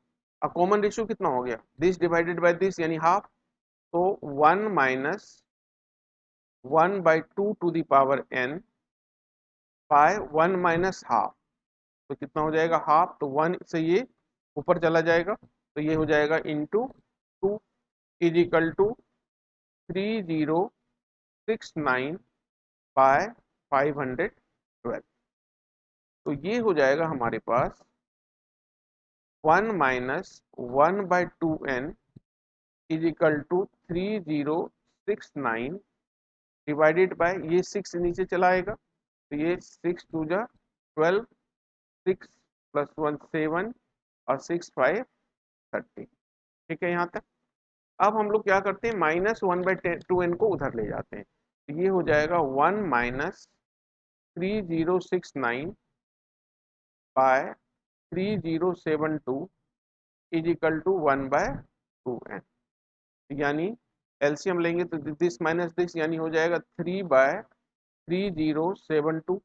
कॉमन रेशियो कितना हो गया, दिस डिवाइडेड बाय दिस यानी हाफ, तो 1 minus 1/2 to the power n by 1 minus half, तो कितना हो जाएगा हाफ, तो 1 से ये ऊपर चला जाएगा, तो ये हो जाएगा into 2 is equal to 3069 by 512। तो ये हो जाएगा हमारे पास 1 minus 1/2n is equal to 3069 divided by, ये 6 नीचे चला आएगा, तो ये 6 टू जा 12, 6 प्लस 1 7 और 6 5 30। ठीक है यहाँ तक। अब हम लोग क्या करते हैं, -1/2n को उधर ले जाते हैं, तो ये हो जाएगा 1 minus 3069 by 3072 is equal to 1/2n। यानी एलसीएम लेंगे तो दिस माइनस दिस, यानी हो जाएगा 3/3072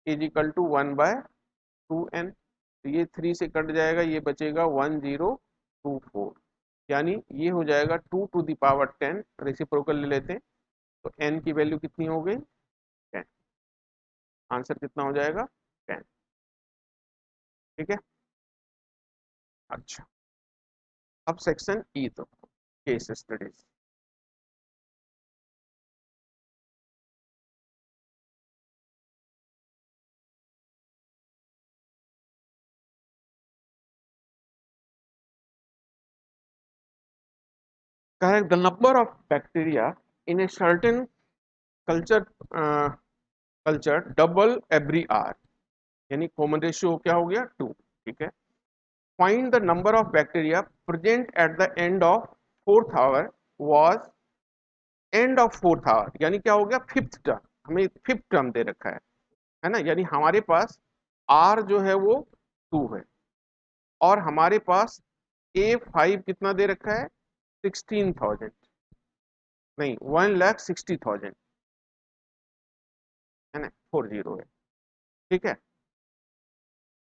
इज इक्वल टू 1/2n। तो ये 3 से कट जाएगा, ये बचेगा 1024, यानी ये हो जाएगा 2 टू द पावर 10। रेसिप्रोकल ले लेते हैं, तो n की वैल्यू कितनी हो गई 10। आंसर कितना हो जाएगा 10। ठीक है, अच्छा अब सेक्शन ई, तो case studies. Correct, the number of bacteria in a certain culture culture double every hour, यानी कॉमन रेशियो क्या हो गया 2। ठीक है, find the number of bacteria present at the end of fourth hour was, end of fourth hour यानी क्या हो गया फिफ्थ टर्म, हमें फिफ्थ टर्म दे रखा है ना, यानी हमारे पास आर जो है वो 2 है, और हमारे पास A5 कितना दे रखा है 16,000, नहीं 1,60,000 है ना, 40 है। ठीक है,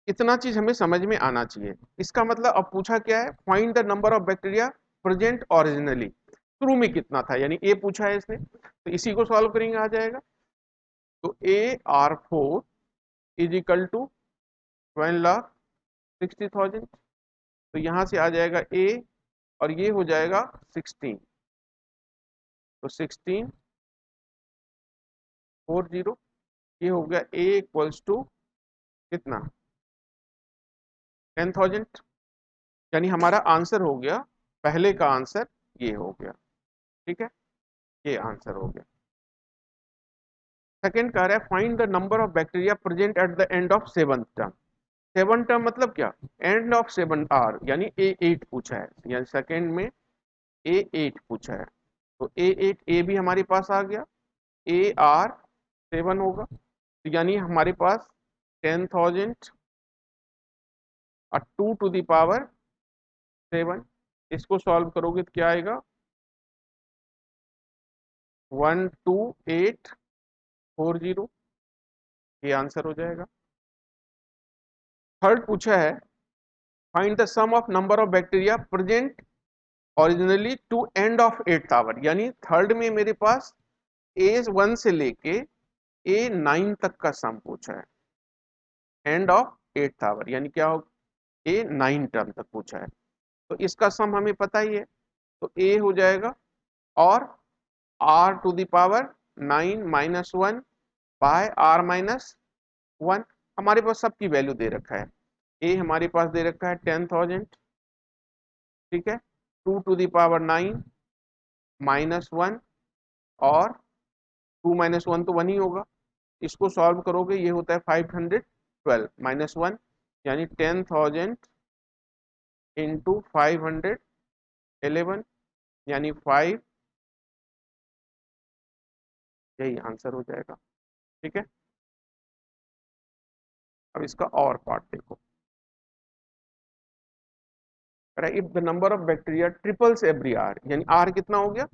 इतना चीज हमें समझ में आना चाहिए। इसका मतलब अब पूछा क्या है, find the number of bacteria present originally, शुरू में कितना था, यानी ए पूछा है इसने, तो इसी को सॉल्व करेंगे आ जाएगा। तो AR4 इज इक्वल टू 1,60,000, तो यहां से आ जाएगा ए, और ये हो जाएगा 16, तो 1640, ये हो गया ए इक्वल्स टू कितना 10,000, यानी हमारा आंसर हो गया, पहले का आंसर ये हो गया। ठीक है, ये आंसर हो गया। सेकंड कह रहा है find the number of bacteria present at the end of seventh term. Seven term मतलब क्या, एंड ऑफ 7 आर, यानी A8 पूछा है, यानी सेकंड में A8 पूछा है, तो A8 ए भी हमारे पास आ गया, AR7 होगा, तो यानी हमारे पास 10,000 और 2 टू द पावर 7। इसको सॉल्व करोगे तो क्या आएगा, 12840, ये आंसर हो जाएगा। थर्ड पूछा है, find the sum of number of bacteria present originally to end of 8th hour, यानी थर्ड में मेरे पास A1 से लेके A9 तक का सम पूछा है, एंड ऑफ 8th आवर यानी क्या हो, A9 टर्म तक पूछा है। तो इसका सम हमें पता ही है, तो A हो जाएगा और R to the power 9 minus 1 by R minus 1। हमारे पास सबकी वैल्यू दे रखा है, A हमारे पास दे रखा है 10,000, ठीक है, 2 टू द पावर 9 माइनस 1 और 2 माइनस 1 तो 1 ही होगा। इसको सॉल्व करोगे ये होता है 512 माइनस 1, यानी 10,000 इंटू 511 यानी 5, यही आंसर हो जाएगा। ठीक है, अब इसका और पार्ट देखो, if the number of bacteria triples every hour, यानी आर कितना हो गया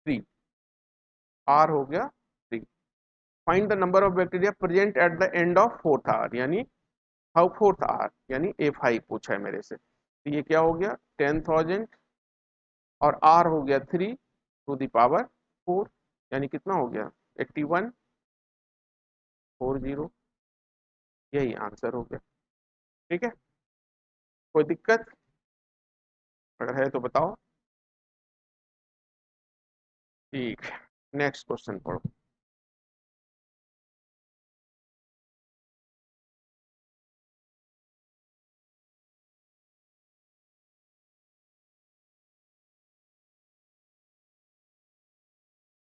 3, आर हो गया 3। Find the number of bacteria present at the end of 4th hour, यानी हाउ 4th आवर, यानी A5 पूछा है मेरे से। तो ये क्या हो गया 10,000 और आर हो गया 3 टू द पावर 4, यानी कितना हो गया 8140, यही आंसर हो गया। ठीक है, कोई दिक्कत अगर है तो बताओ। ठीक है, नेक्स्ट क्वेश्चन पढ़ो।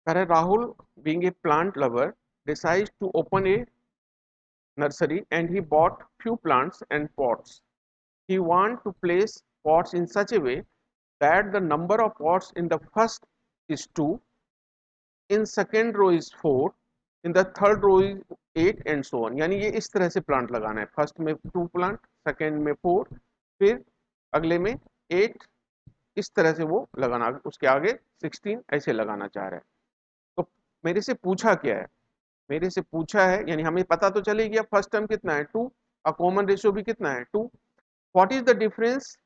Rahul, being a plant lover, decides to open a nursery and he bought few plants and pots. He wants to place pots in such a way that the number of pots in the first is 2, in second row is 4, in the third row is 8 and so on। यानी ये इस तरह से प्लांट लगाना है, फर्स्ट में 2 प्लांट, सेकेंड में 4, फिर अगले में 8, इस तरह से वो लगाना, उसके आगे 16 ऐसे लगाना चाह रहा है। तो मेरे से पूछा क्या है, मेरे से पूछा है यानी हमें पता तो चले गया फर्स्ट टर्म कितना है 2 और कॉमन रेशियो भी कितना है 2। What is the difference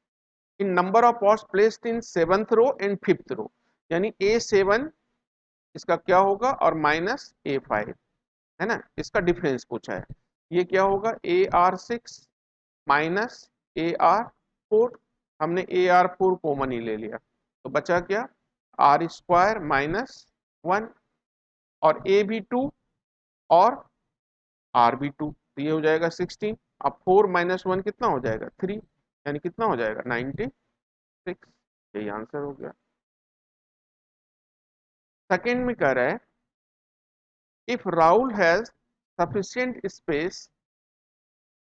in number of pots placed in 7th row and 5th row, यानी A7 इसका क्या होगा और माइनस A5, है ना, इसका डिफरेंस पूछा है। ये क्या होगा AR6 माइनस AR4, हमने AR4 कॉमन ही ले लिया, तो बचा क्या R² माइनस 1 और A भी 2 और R भी 2, तो ये हो जाएगा 16। अब 4 माइनस 1 कितना हो जाएगा 3, यानी कितना हो जाएगा 96, यही आंसर हो गया। सेकेंड में कह रहा है if Rahul has sufficient space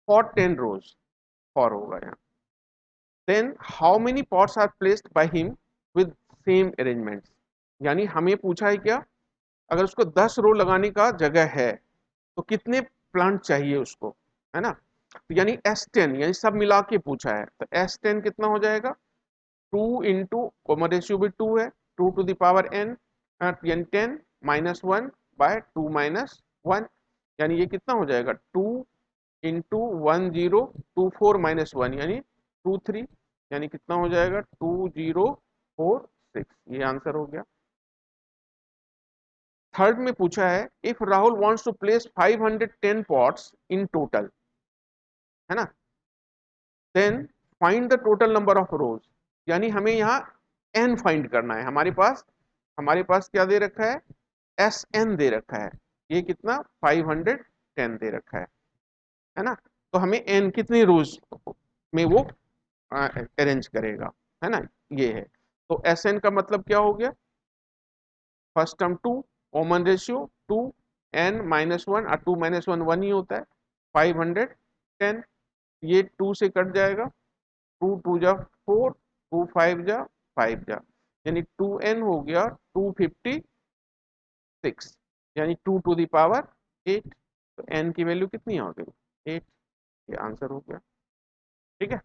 for 10 rows, four होगा यहाँ, then how many pots are placed by him with same arrangements, यानी हमें पूछा है क्या, अगर उसको 10 रो लगाने का जगह है तो कितने प्लांट चाहिए उसको, है ना, तो यानी S10 यानी सब मिला के पूछा है, तो S10 कितना हो जाएगा 2 इंटू कॉमन रेशियो भी 2 है, 2 टू द पावर n यानी 10 माइनस 1 बाय 2 माइनस 1, यानी ये कितना हो जाएगा 2 इंटू 1024 माइनस 1 यानी 23, यानी कितना हो जाएगा 2046, ये आंसर हो गया। थर्ड में पूछा है if Rahul wants to place 510 pots in total, है ना, then find the total number of rows, यानी हमें यहाँ n फाइंड करना है। हमारे पास क्या दे रखा है Sn दे रखा है, ये कितना 510 दे रखा है ना, तो हमें n कितनी रोज में वो अरेंज करेगा, है ना, ये है। तो Sn का मतलब क्या हो गया, first term 2, common ratio 2, n minus 1 और 2 माइनस 1 1 ही होता है, 510, ये 2 से कट जाएगा, 2 2 जा 4, 2 5 जा 5 जा, यानी 2n हो गया 256, यानी 2 टू द पावर 8, तो n की वैल्यू कितनी आ गई 8, ये आंसर हो गया। ठीक है,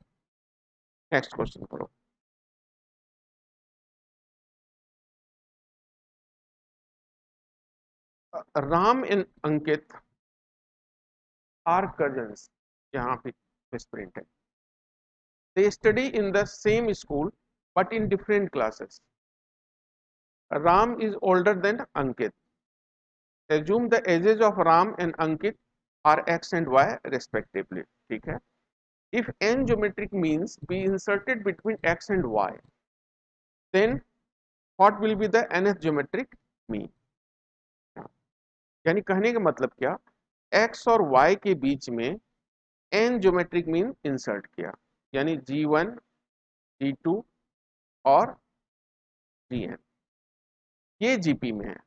नेक्स्ट क्वेश्चन करो। Ram and Ankit are cousins, यहाँ पे मिसप्रिंट है। They study in the same school but in different classes. Ram is older than Ankit. Assume the ages of Ram and Ankit are x and y respectively. ठीक है, if n geometric means be inserted between x and y, then what will be the nth geometric mean? यानी कहने का मतलब क्या, x और y के बीच में n geometric mean insert किया, यानी g1 g2 और gn, ये gp में है,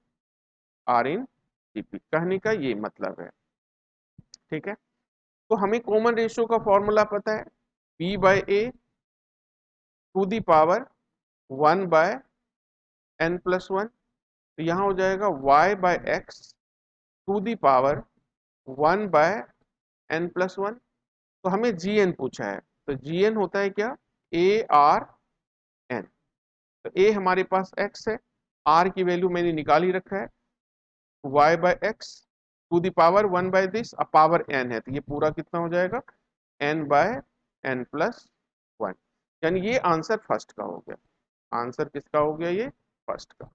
r in gp, कहने का ये मतलब है। ठीक है, तो हमें कॉमन रेशियो का फॉर्मूला पता है, b by a to the power 1 by n plus 1, तो यहाँ हो जाएगा y by x to the power 1 by n plus 1। तो हमें gn पूछा है, तो gn होता है क्या, a r n। तो a हमारे पास x है, r की वैल्यू मैंने निकाल ही रखा है, y by x to the power 1 by this, अब पावर n है, तो ये पूरा कितना हो जाएगा, n बाय n प्लस 1। यानी ये आंसर फर्स्ट का हो गया, आंसर किसका हो गया, ये फर्स्ट का।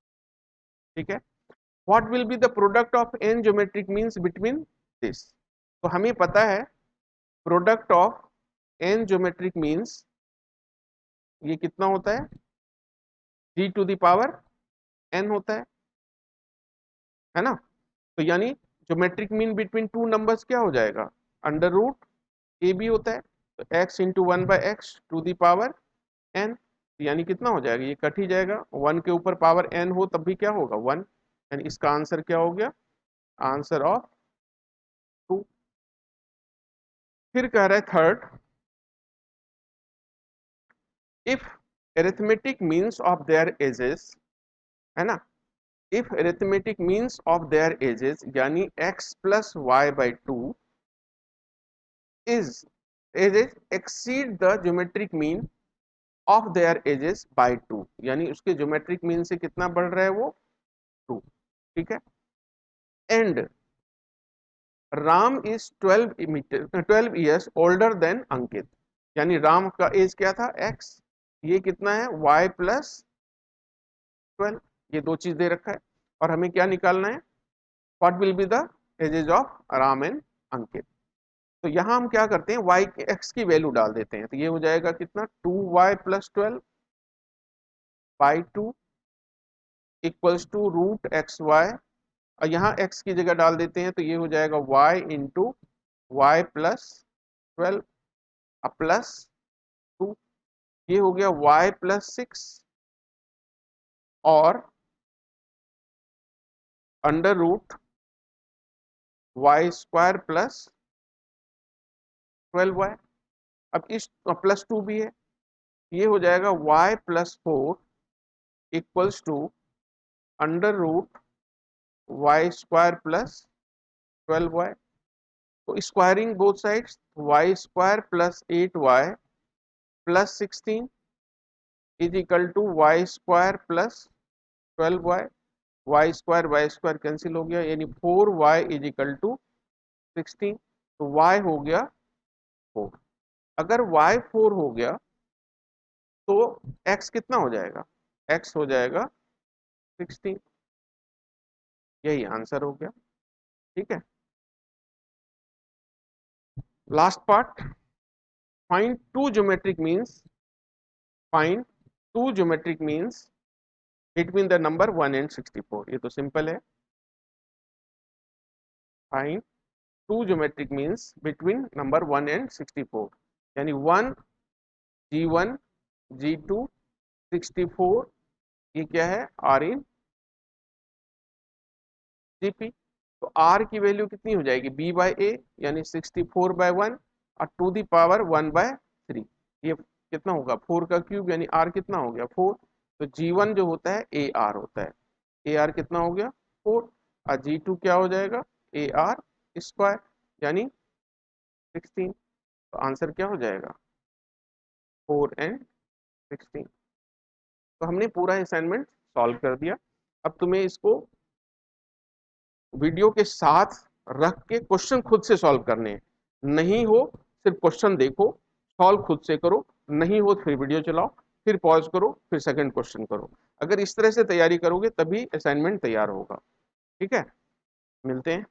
ठीक है, what will be the product of n geometric means between this, तो हमें पता है product of n geometric means ये कितना होता है, g to the power n होता है ना। तो यानी geometric mean between two numbers क्या हो जाएगा, अंडर रूट ए बी होता है, तो x into 1 by x to the power n, यानी कितना हो जाएगा, ये कट ही जाएगा, 1 के ऊपर पावर n हो तब भी क्या होगा 1, यानी इसका आंसर क्या हो गया, आंसर ऑफ 2। फिर कह रहा है third, if arithmetic means of their ages, है ना, if arithmetic means of their ages यानी x plus y by two is ages exceed the geometric mean of their ages by two, यानी उसके ज्योमेट्रिक मीन से कितना बढ़ रहा है वो 2। ठीक है, and Ram is 12 years older than Ankit, यानी राम का एज क्या था x, ये कितना है y प्लस 12, ये दो चीज दे रखा है, और हमें क्या निकालना है, what will be the ages of Ram and Ankit. तो यहाँ हम क्या करते हैं, y के x की वैल्यू डाल देते हैं, तो ये हो जाएगा कितना 2y plus 12 by 2 equals to root x y, और यहाँ x की जगह डाल देते हैं, तो ये हो जाएगा y into y plus 12 plus 2, ये हो गया y प्लस 6 और under root y square plus 12y। अब इस प्लस 2 भी है, ये हो जाएगा y plus 4 equals to under root y square plus 12y। तो squaring both sides, y square plus 8y plus 16 is equal to y square plus 12y, y square cancel हो गया, यानी 4y इज इक्वल टू 16, तो y हो गया 4। अगर y 4 हो गया तो x कितना हो जाएगा, x हो जाएगा 16, यही आंसर हो गया। ठीक है, last part, find two geometric means, find two geometric means between the number 1 and 64, ये तो सिंपल है, find two geometric means between number 1 and 64, यानी 1 g1 g2 64, ये क्या है, r इन gp। तो r की वैल्यू कितनी हो जाएगी, b बाय a, यानी 64 बाय 1 और टू दी पावर 1 बाय 3, ये कितना होगा 4 का क्यूब, यानी r कितना हो गया 4। तो g1 जो होता है ar होता है, ar कितना हो गया 4, और g2 क्या हो जाएगा ar स्क्वायर, यानी 16। तो आंसर क्या हो जाएगा, 4 एंड 16। तो हमने पूरा असाइनमेंट सॉल्व कर दिया। अब तुम्हें इसको वीडियो के साथ रख के क्वेश्चन खुद से सॉल्व करने हैं। नहीं हो सिर्फ क्वेश्चन देखो, सॉल्व खुद से करो, नहीं हो फिर वीडियो चलाओ, फिर पॉज करो, फिर सेकंड क्वेश्चन करो। अगर इस तरह से तैयारी करोगे तभी असाइनमेंट तैयार होगा। ठीक है, मिलते हैं।